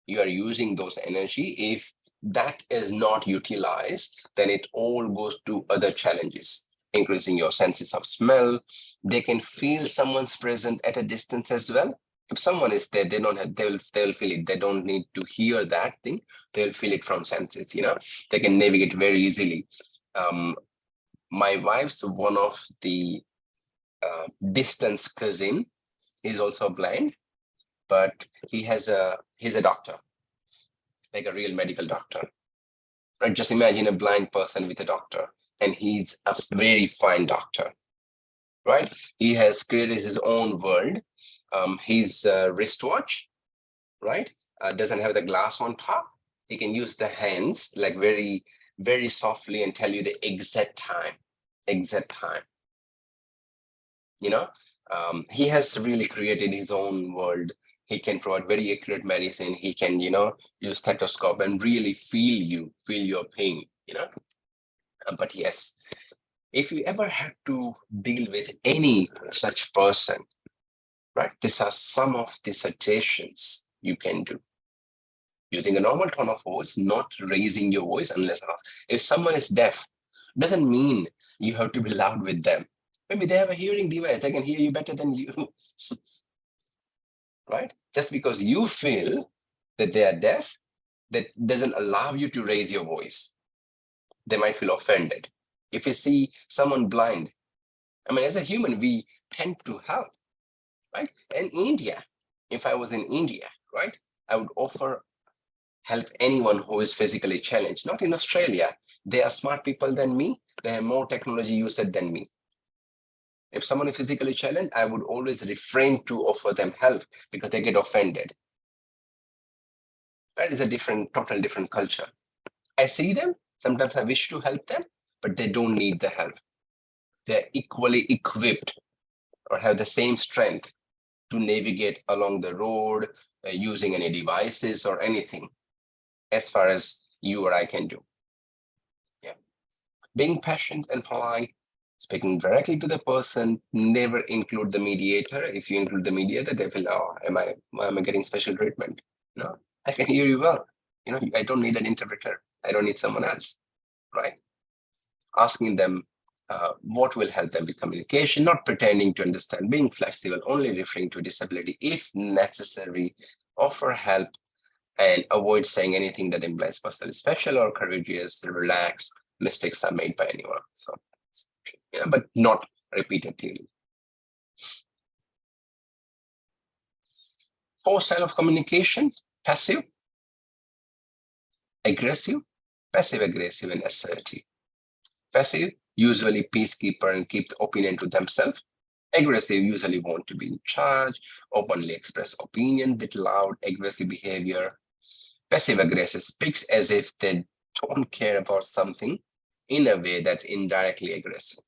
you are using those energy. If that is not utilized, then it all goes to other challenges, increasing your senses of smell. They can feel someone's presence at a distance as well. If someone is there, they don't have, they'll feel it. They don't need to hear that thing. They'll feel it from senses, they can navigate very easily. My wife's one of the distance cousin is also blind, but he's a doctor, like a real medical doctor. Right? Just imagine a blind person with a doctor, and he's a very fine doctor. Right? He has created his own world. His wristwatch, right, doesn't have the glass on top. He can use the hands like very, very softly and tell you the exact time. He has really created his own world. He can provide very accurate medicine. He can, use stethoscope and really feel your pain, But yes, if you ever had to deal with any such person, right, these are some of the suggestions you can do. Using a normal tone of voice, not raising your voice unless if someone is deaf, doesn't mean you have to be loud with them. Maybe they have a hearing device, they can hear you better than you. Right? Just because you feel that they are deaf, that doesn't allow you to raise your voice. They might feel offended. If you see someone blind, as a human, we tend to help, right? In India, if I was in India, right, I would offer help anyone who is physically challenged. Not in Australia. They are smart people than me. They have more technology usage than me. If someone is physically challenged, I would always refrain to offer them help because they get offended. That is a totally different culture. I see them, sometimes I wish to help them, but they don't need the help. They're equally equipped or have the same strength to navigate along the road using any devices or anything, as far as you or I can do. Yeah. Being patient and polite, speaking directly to the person, never include the mediator. If you include the mediator, they feel, oh, am I getting special treatment? No, I can hear you well. I don't need an interpreter. I don't need someone else, right? Asking them what will help them with communication, not pretending to understand, being flexible, only referring to disability if necessary, offer help, and avoid saying anything that implies person is special or courageous, relax, mistakes are made by anyone. So, but not repeatedly. 4 style of communication: passive, aggressive, Passive-aggressive and assertive. Passive, usually peacekeeper and keep the opinion to themselves. Aggressive, usually want to be in charge, openly express opinion with loud, aggressive behavior. Passive-aggressive speaks as if they don't care about something in a way that's indirectly aggressive.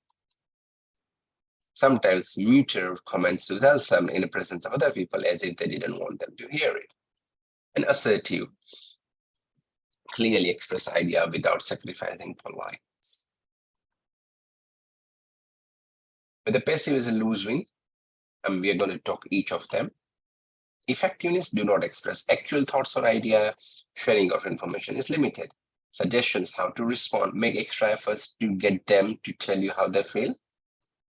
Sometimes mutual comments to themselves in the presence of other people as if they didn't want them to hear it. And assertive, clearly express idea without sacrificing politeness. But the passive is a lose-win, and we are going to talk each of them. Effectiveness do not express actual thoughts or idea. Sharing of information is limited. Suggestions how to respond, make extra efforts to get them to tell you how they feel.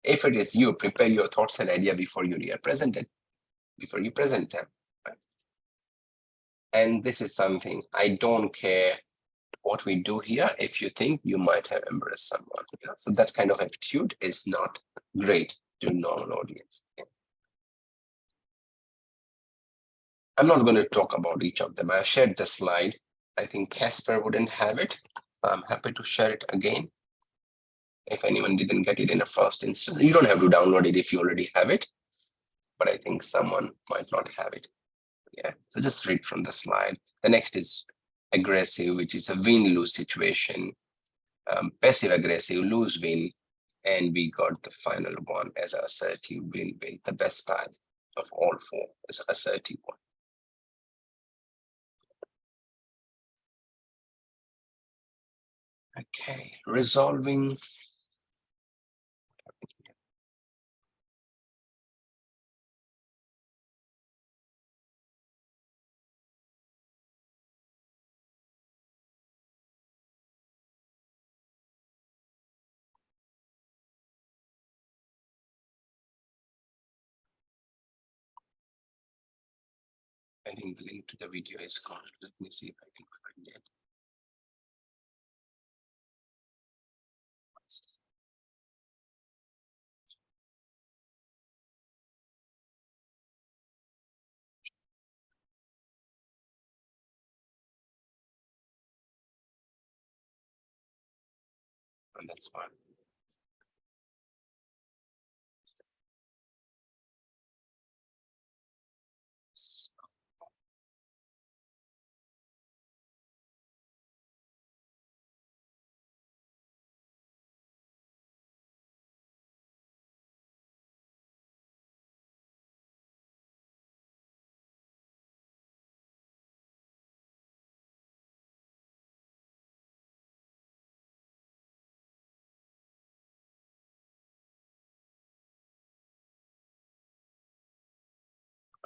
If it is you, prepare your thoughts and idea before you present them. Right? And this is something I don't care what we do here if you think you might have embarrassed someone. So that kind of attitude is not great to normal audience. I'm not going to talk about each of them. I shared the slide. I think Casper wouldn't have it. So I'm happy to share it again. If anyone didn't get it in a first instance, you don't have to download it if you already have it, but I think someone might not have it. Yeah, so just read from the slide. The next is aggressive, which is a win-lose situation. Passive-aggressive, lose-win. And we got the final one as assertive, win-win. The best style of all four is assertive one. Okay, resolving. I think the link to the video is gone. Let me see if I can find it. And that's fine.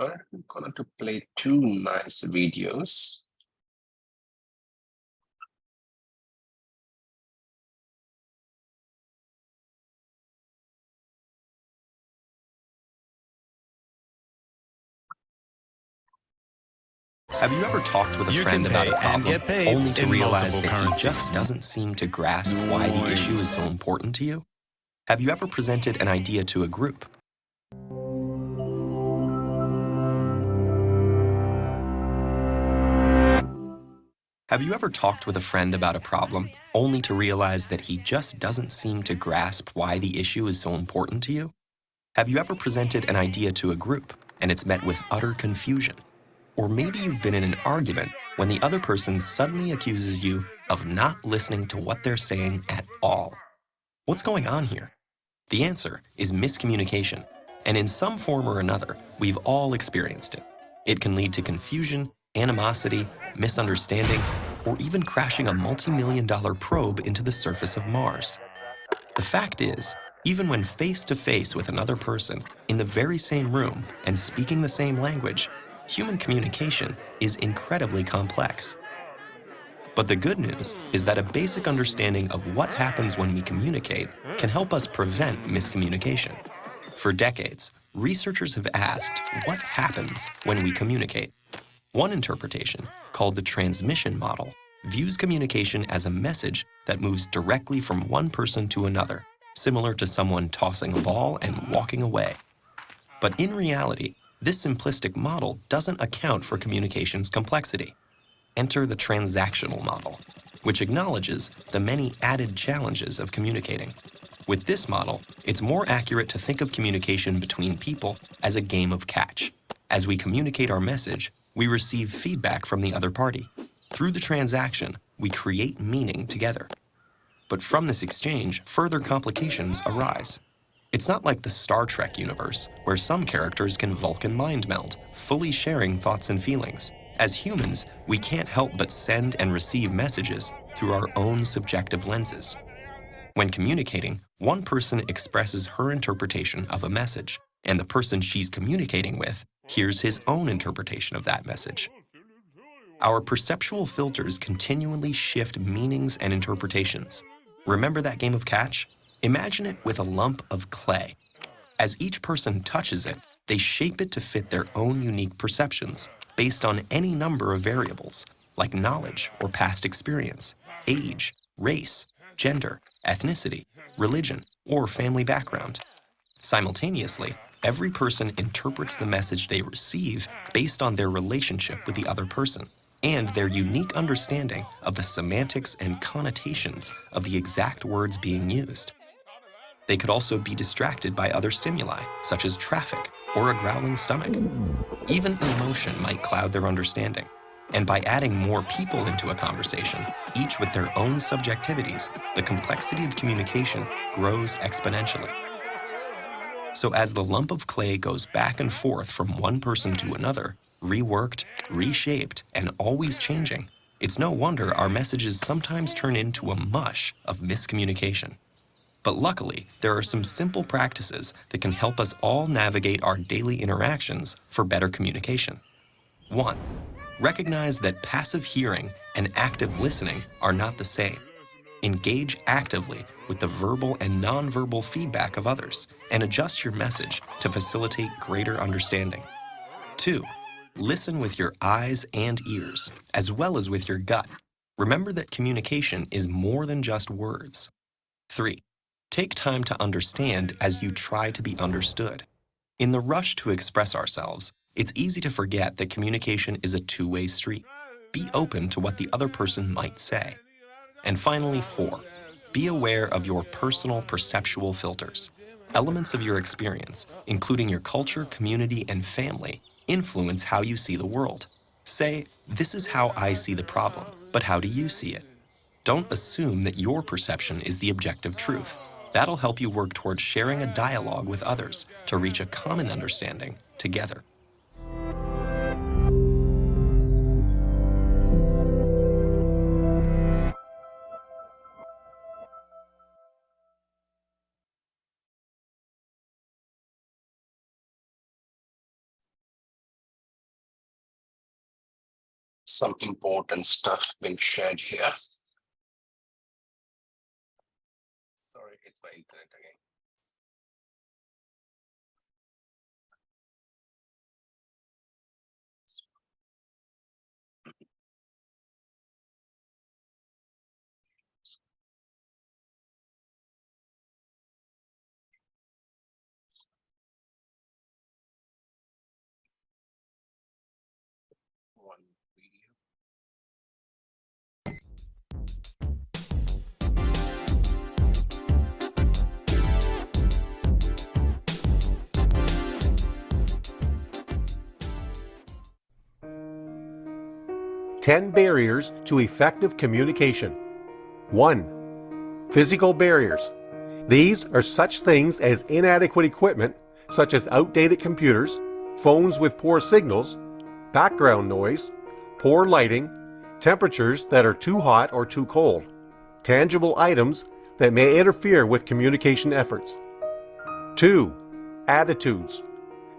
I'm going to play two nice videos. Have you ever talked with a friend about a problem only to realize that he just doesn't seem to grasp why the issue is so important to you? Have you ever presented an idea to a group? Have you ever talked with a friend about a problem only to realize that he just doesn't seem to grasp why the issue is so important to you? Have you ever presented an idea to a group and it's met with utter confusion? Or maybe you've been in an argument when the other person suddenly accuses you of not listening to what they're saying at all. What's going on here? The answer is miscommunication, and in some form or another, we've all experienced it. It can lead to confusion, animosity, misunderstanding, or even crashing a multi-million-dollar probe into the surface of Mars. The fact is, even when face-to-face with another person, in the very same room and speaking the same language, human communication is incredibly complex. But the good news is that a basic understanding of what happens when we communicate can help us prevent miscommunication. For decades, researchers have asked what happens when we communicate. One interpretation, called the transmission model, views communication as a message that moves directly from one person to another, similar to someone tossing a ball and walking away. But in reality, this simplistic model doesn't account for communication's complexity. Enter the transactional model. which acknowledges the many added challenges of communicating. With this model, it's more accurate to think of communication between people as a game of catch. As we communicate our message, we receive feedback from the other party. Through the transaction, we create meaning together. But from this exchange, further complications arise. It's not like the Star Trek universe, where some characters can Vulcan mind meld, fully sharing thoughts and feelings. As humans, we can't help but send and receive messages through our own subjective lenses. When communicating, one person expresses her interpretation of a message, and the person she's communicating with hears his own interpretation of that message. Our perceptual filters continually shift meanings and interpretations. Remember that game of catch? Imagine it with a lump of clay. As each person touches it, they shape it to fit their own unique perceptions based on any number of variables, like knowledge or past experience, age, race, gender, ethnicity, religion, or family background. Simultaneously, every person interprets the message they receive based on their relationship with the other person and their unique understanding of the semantics and connotations of the exact words being used. They could also be distracted by other stimuli, such as traffic or a growling stomach. Even emotion might cloud their understanding. And by adding more people into a conversation, each with their own subjectivities, the complexity of communication grows exponentially. So as the lump of clay goes back and forth from one person to another, reworked, reshaped, and always changing, it's no wonder our messages sometimes turn into a mush of miscommunication. But luckily, there are some simple practices that can help us all navigate our daily interactions for better communication. 1. Recognize that passive hearing and active listening are not the same. Engage actively with the verbal and nonverbal feedback of others and adjust your message to facilitate greater understanding. 2. Listen with your eyes and ears, as well as with your gut. Remember that communication is more than just words. 3. Take time to understand as you try to be understood. In the rush to express ourselves, it's easy to forget that communication is a two-way street. Be open to what the other person might say. And finally, 4, be aware of your personal perceptual filters. Elements of your experience, including your culture, community, and family, influence how you see the world. Say, this is how I see the problem, but how do you see it? Don't assume that your perception is the objective truth. That'll help you work towards sharing a dialogue with others to reach a common understanding together. Some important stuff been shared here. Sorry, it's my internet again. One video. Ten barriers to effective communication. 1. Physical barriers. These are such things as inadequate equipment, such as outdated computers, phones with poor signals, background noise, poor lighting, temperatures that are too hot or too cold, tangible items that may interfere with communication efforts. 2. Attitudes.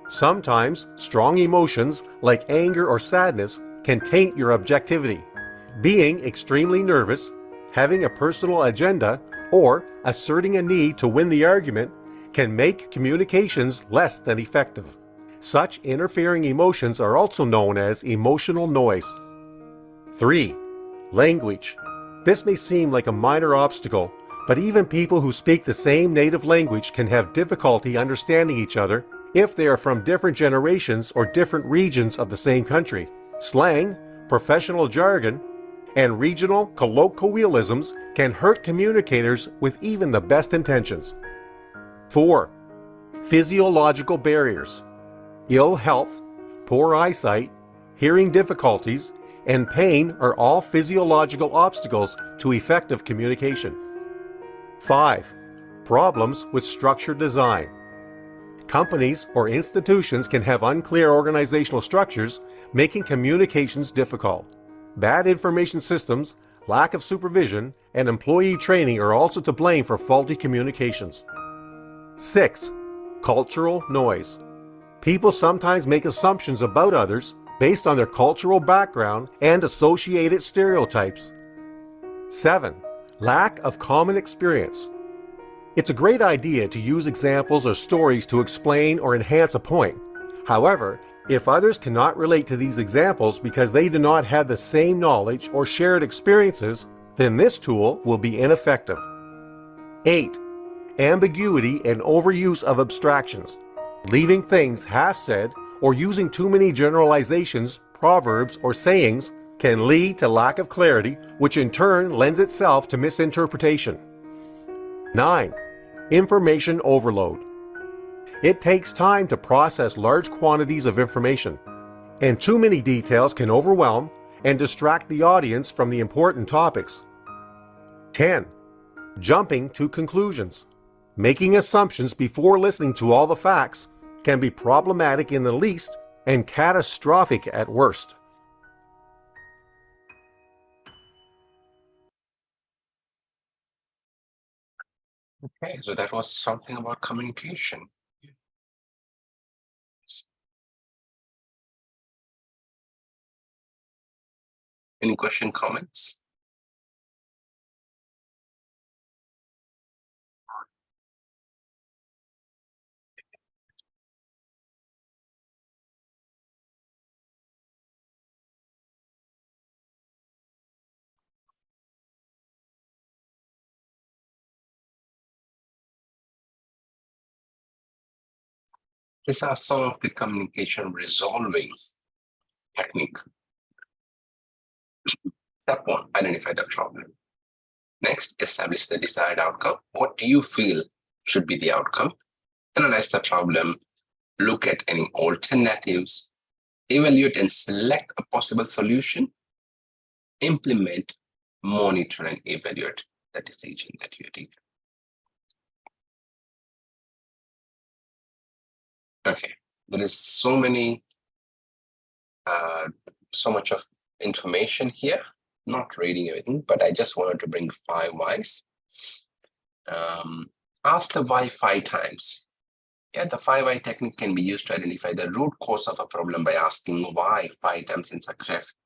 Sometimes strong emotions like anger or sadness can taint your objectivity. Being extremely nervous, having a personal agenda, or asserting a need to win the argument can make communications less than effective. Such interfering emotions are also known as emotional noise. 3. Language. This may seem like a minor obstacle, but even people who speak the same native language can have difficulty understanding each other if they are from different generations or different regions of the same country. Slang, professional jargon, and regional colloquialisms can hurt communicators with even the best intentions. 4. Physiological barriers. Ill health, poor eyesight, hearing difficulties, and pain are all physiological obstacles to effective communication. 5. Problems with structured design. Companies or institutions can have unclear organizational structures, making communications difficult. Bad information systems, lack of supervision, and employee training are also to blame for faulty communications. 6. Cultural noise. People sometimes make assumptions about others based on their cultural background and associated stereotypes. 7. Lack of common experience. It's a great idea to use examples or stories to explain or enhance a point. However, if others cannot relate to these examples because they do not have the same knowledge or shared experiences, then this tool will be ineffective. 8. Ambiguity and overuse of abstractions. Leaving things half said or using too many generalizations, proverbs, or sayings can lead to lack of clarity, which in turn lends itself to misinterpretation. 9. Information overload. It takes time to process large quantities of information, and too many details can overwhelm and distract the audience from the important topics. 10. Jumping to conclusions. Making assumptions before listening to all the facts can be problematic in the least and catastrophic at worst. Okay, so that was something about communication. Any question, comments? These are some of the communication resolving technique. Step 1, identify the problem. Next, establish the desired outcome. What do you feel should be the outcome? Analyze the problem, look at any alternatives, evaluate and select a possible solution, implement, monitor, and evaluate the decision that you take. Okay, there is so much of information here, not reading everything, but I just wanted to bring 5 whys. Ask the why 5 times. Yeah, the 5 why technique can be used to identify the root cause of a problem by asking why 5 times in succession.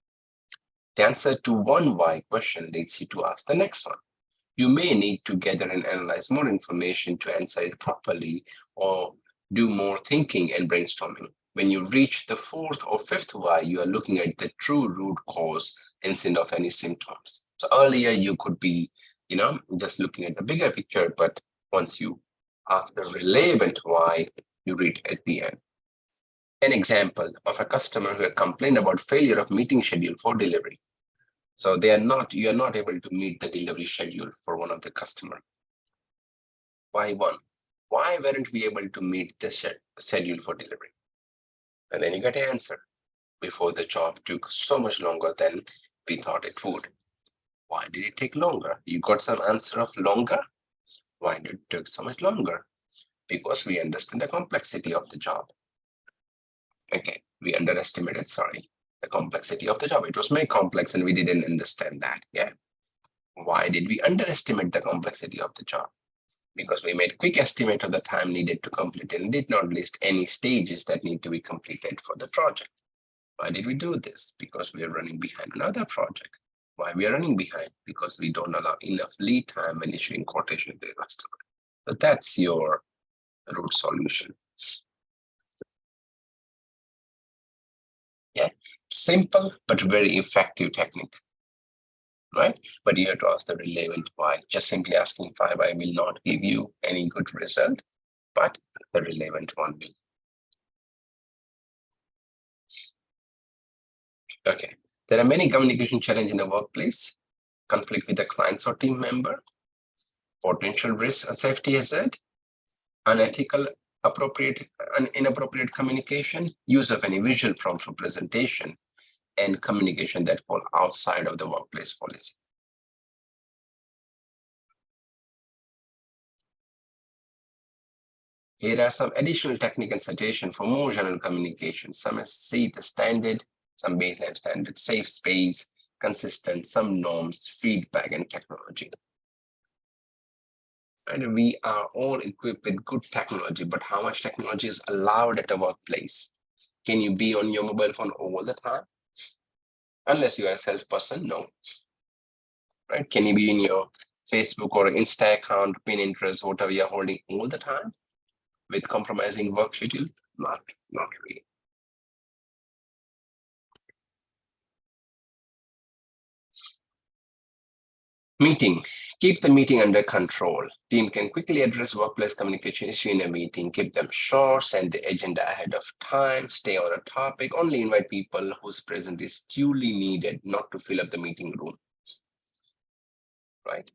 The answer to one why question leads you to ask the next one. You may need to gather and analyze more information to answer it properly or do more thinking and brainstorming. When you reach the 4th or 5th why, you are looking at the true root cause instead of any symptoms. So earlier you could be, just looking at the bigger picture, but once you ask the relevant why, you read at the end. An example of a customer who had complained about failure of meeting schedule for delivery. So you are not able to meet the delivery schedule for one of the customer. Why 1? Why weren't we able to meet the schedule for delivery? And then you get an answer. Before, the job took so much longer than we thought it would. Why did it take longer? You got some answer of longer. Why did it take so much longer? Because we understand the complexity of the job. Okay, we underestimated, the complexity of the job. It was very complex and we didn't understand that. Yeah. Why did we underestimate the complexity of the job? Because we made quick estimate of the time needed to complete and did not list any stages that need to be completed for the project. Why did we do this? Because we are running behind another project. Why we are running behind? Because we don't allow enough lead time when issuing quotation to the customer. So that's your root solution. Yeah, simple but very effective technique, right? But you have to ask the relevant why. Just simply asking 5 why will not give you any good result, but the relevant one will. Okay, There are many communication challenges in the workplace: conflict with the clients or team member, potential risk or safety hazard, unethical, inappropriate communication, use of any visual prompts for presentation, and communication that fall outside of the workplace policy. Here are some additional technique and suggestion for more general communication. Some is see the standard, some baseline standard, safe space, consistent, some norms, feedback, and technology. And we are all equipped with good technology, but how much technology is allowed at a workplace? Can you be on your mobile phone all the time? Unless you are a salesperson, no. Right? Can you be in your Facebook or Insta account, Pinterest, whatever you're holding all the time with compromising work schedule? Not really. Meeting. Keep the meeting under control. Team can quickly address workplace communication issue in a meeting. Keep them short, send the agenda ahead of time, stay on a topic, only invite people whose presence is duly needed, not to fill up the meeting room. Right?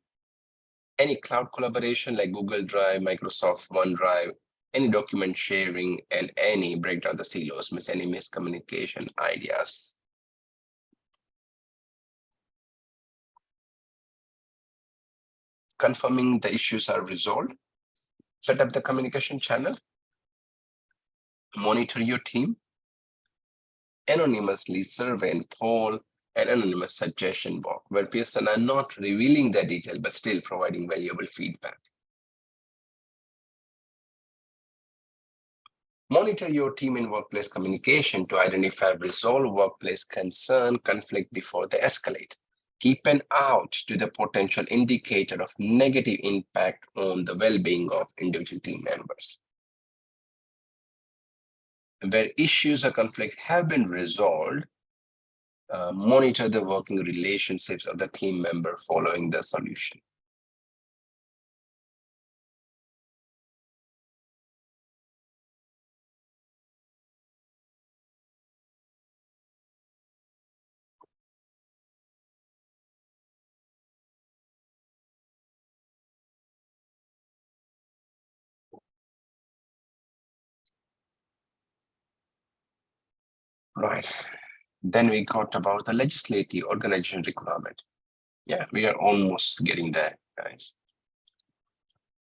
Any cloud collaboration like Google Drive, Microsoft OneDrive, any document sharing, and any breakdown the silos, miss any miscommunication ideas. Confirming the issues are resolved. Set up the communication channel. Monitor your team. Anonymously survey and poll, and anonymous suggestion box where people are not revealing the detail but still providing valuable feedback. Monitor your team in workplace communication to identify resolve workplace concern, conflict before they escalate. Keep an eye to the potential indicator of negative impact on the well-being of individual team members. Where issues or conflict have been resolved, monitor the working relationships of the team member following the solution. Right. Then we got about the legislative organization requirement. Yeah, we are almost getting there, guys.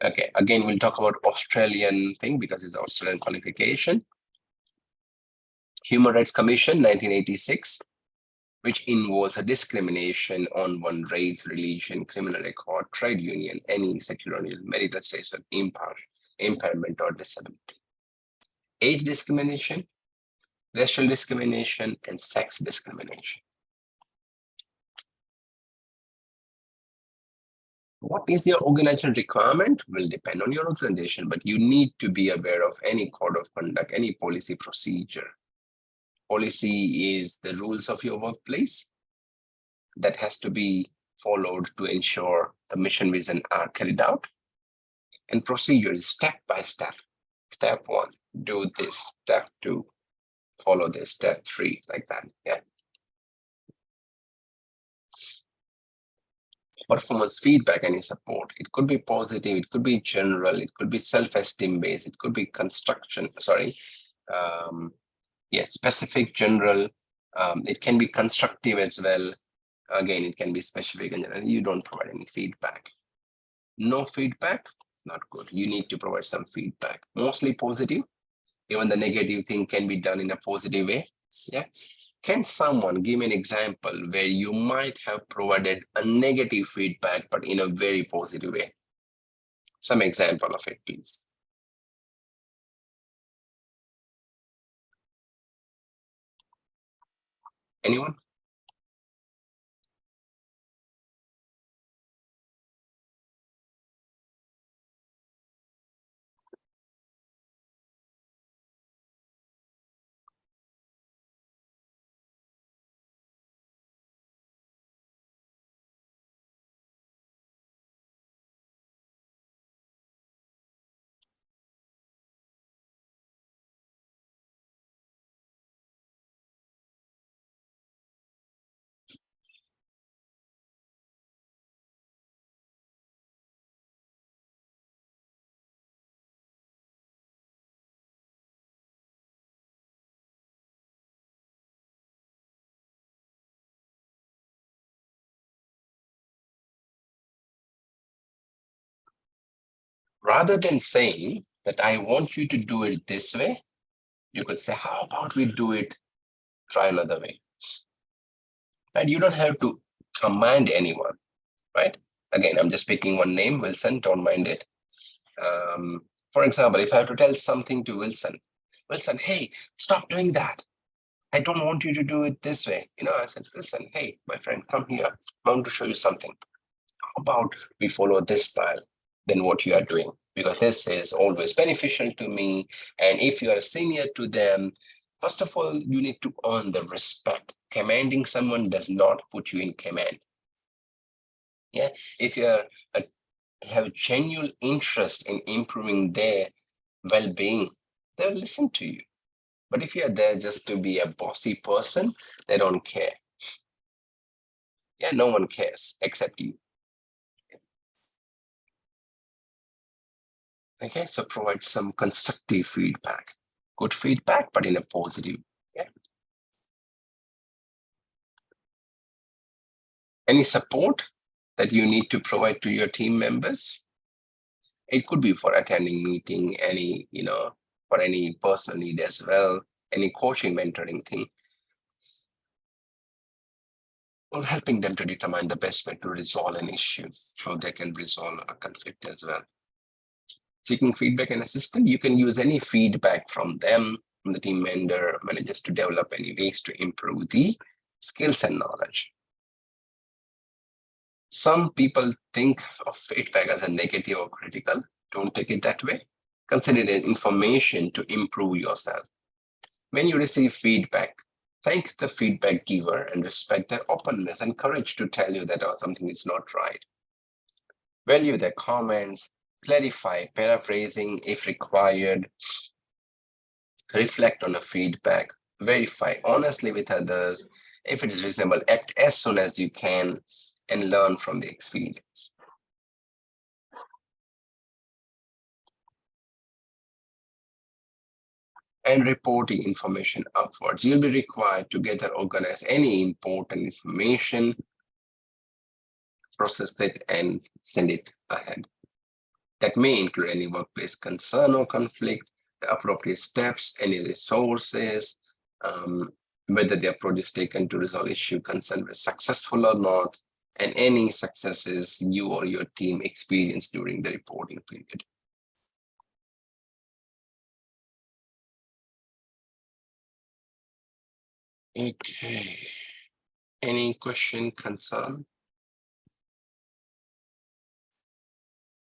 Okay, again, we'll talk about Australian thing because it's Australian qualification. Human Rights Commission, 1986, which involves a discrimination on one race, religion, criminal record, trade union, any sexual or marital status of impairment or disability. Age discrimination, racial discrimination, and sex discrimination. What is your organizational requirement will depend on your organization, but you need to be aware of any code of conduct, any policy procedure. Policy is the rules of your workplace that has to be followed to ensure the mission vision are carried out. And procedure is step by step. Step 1, do this. Step 2, follow this. Step 3, like that. Yeah. Performance feedback, any support. It could be positive, it could be general, it could be self-esteem based, it could be specific, general. It can be constructive as well. Again, it can be specific and general. You don't provide any feedback. No feedback, not good. You need to provide some feedback, mostly positive. Even the negative thing can be done in a positive way. Yeah. Can someone give me an example where you might have provided a negative feedback, but in a very positive way? Some example of it, please. Anyone? Rather than saying that I want you to do it this way, you could say, how about we do it, try another way. Right? You don't have to command anyone, right? Again, I'm just picking one name, Wilson, don't mind it. For example, if I have to tell something to Wilson, hey, stop doing that. I don't want you to do it this way. I said, Wilson, hey, my friend, come here. I want to show you something. How about we follow this style than what you are doing? Because this is always beneficial to me. And if you are a senior to them, first of all, you need to earn the respect. Commanding someone does not put you in command. Yeah, if you have genuine interest in improving their well-being, they'll listen to you. But if you're there just to be a bossy person, they don't care. Yeah, no one cares except you. Okay, so provide some constructive feedback. Good feedback, but in a positive. Yeah. Any support that you need to provide to your team members? It could be for attending meeting, any, for any personal need as well, any coaching, mentoring thing. Or helping them to determine the best way to resolve an issue, how they can resolve a conflict as well. Seeking feedback and assistance, you can use any feedback from them, from the team managers to develop any ways to improve the skills and knowledge. Some people think of feedback as a negative or critical. Don't take it that way. Consider it as information to improve yourself. When you receive feedback, thank the feedback giver and respect their openness and courage to tell you that something is not right. Value their comments, clarify, paraphrasing if required, reflect on the feedback, verify honestly with others. If it is reasonable, act as soon as you can and learn from the experience. And reporting information upwards. You'll be required to gather, organize any important information, process it, and send it ahead. That may include any workplace concern or conflict, the appropriate steps, any resources, whether the approach is taken to resolve issue concern was successful or not, and any successes you or your team experienced during the reporting period. Okay. Any question, concern?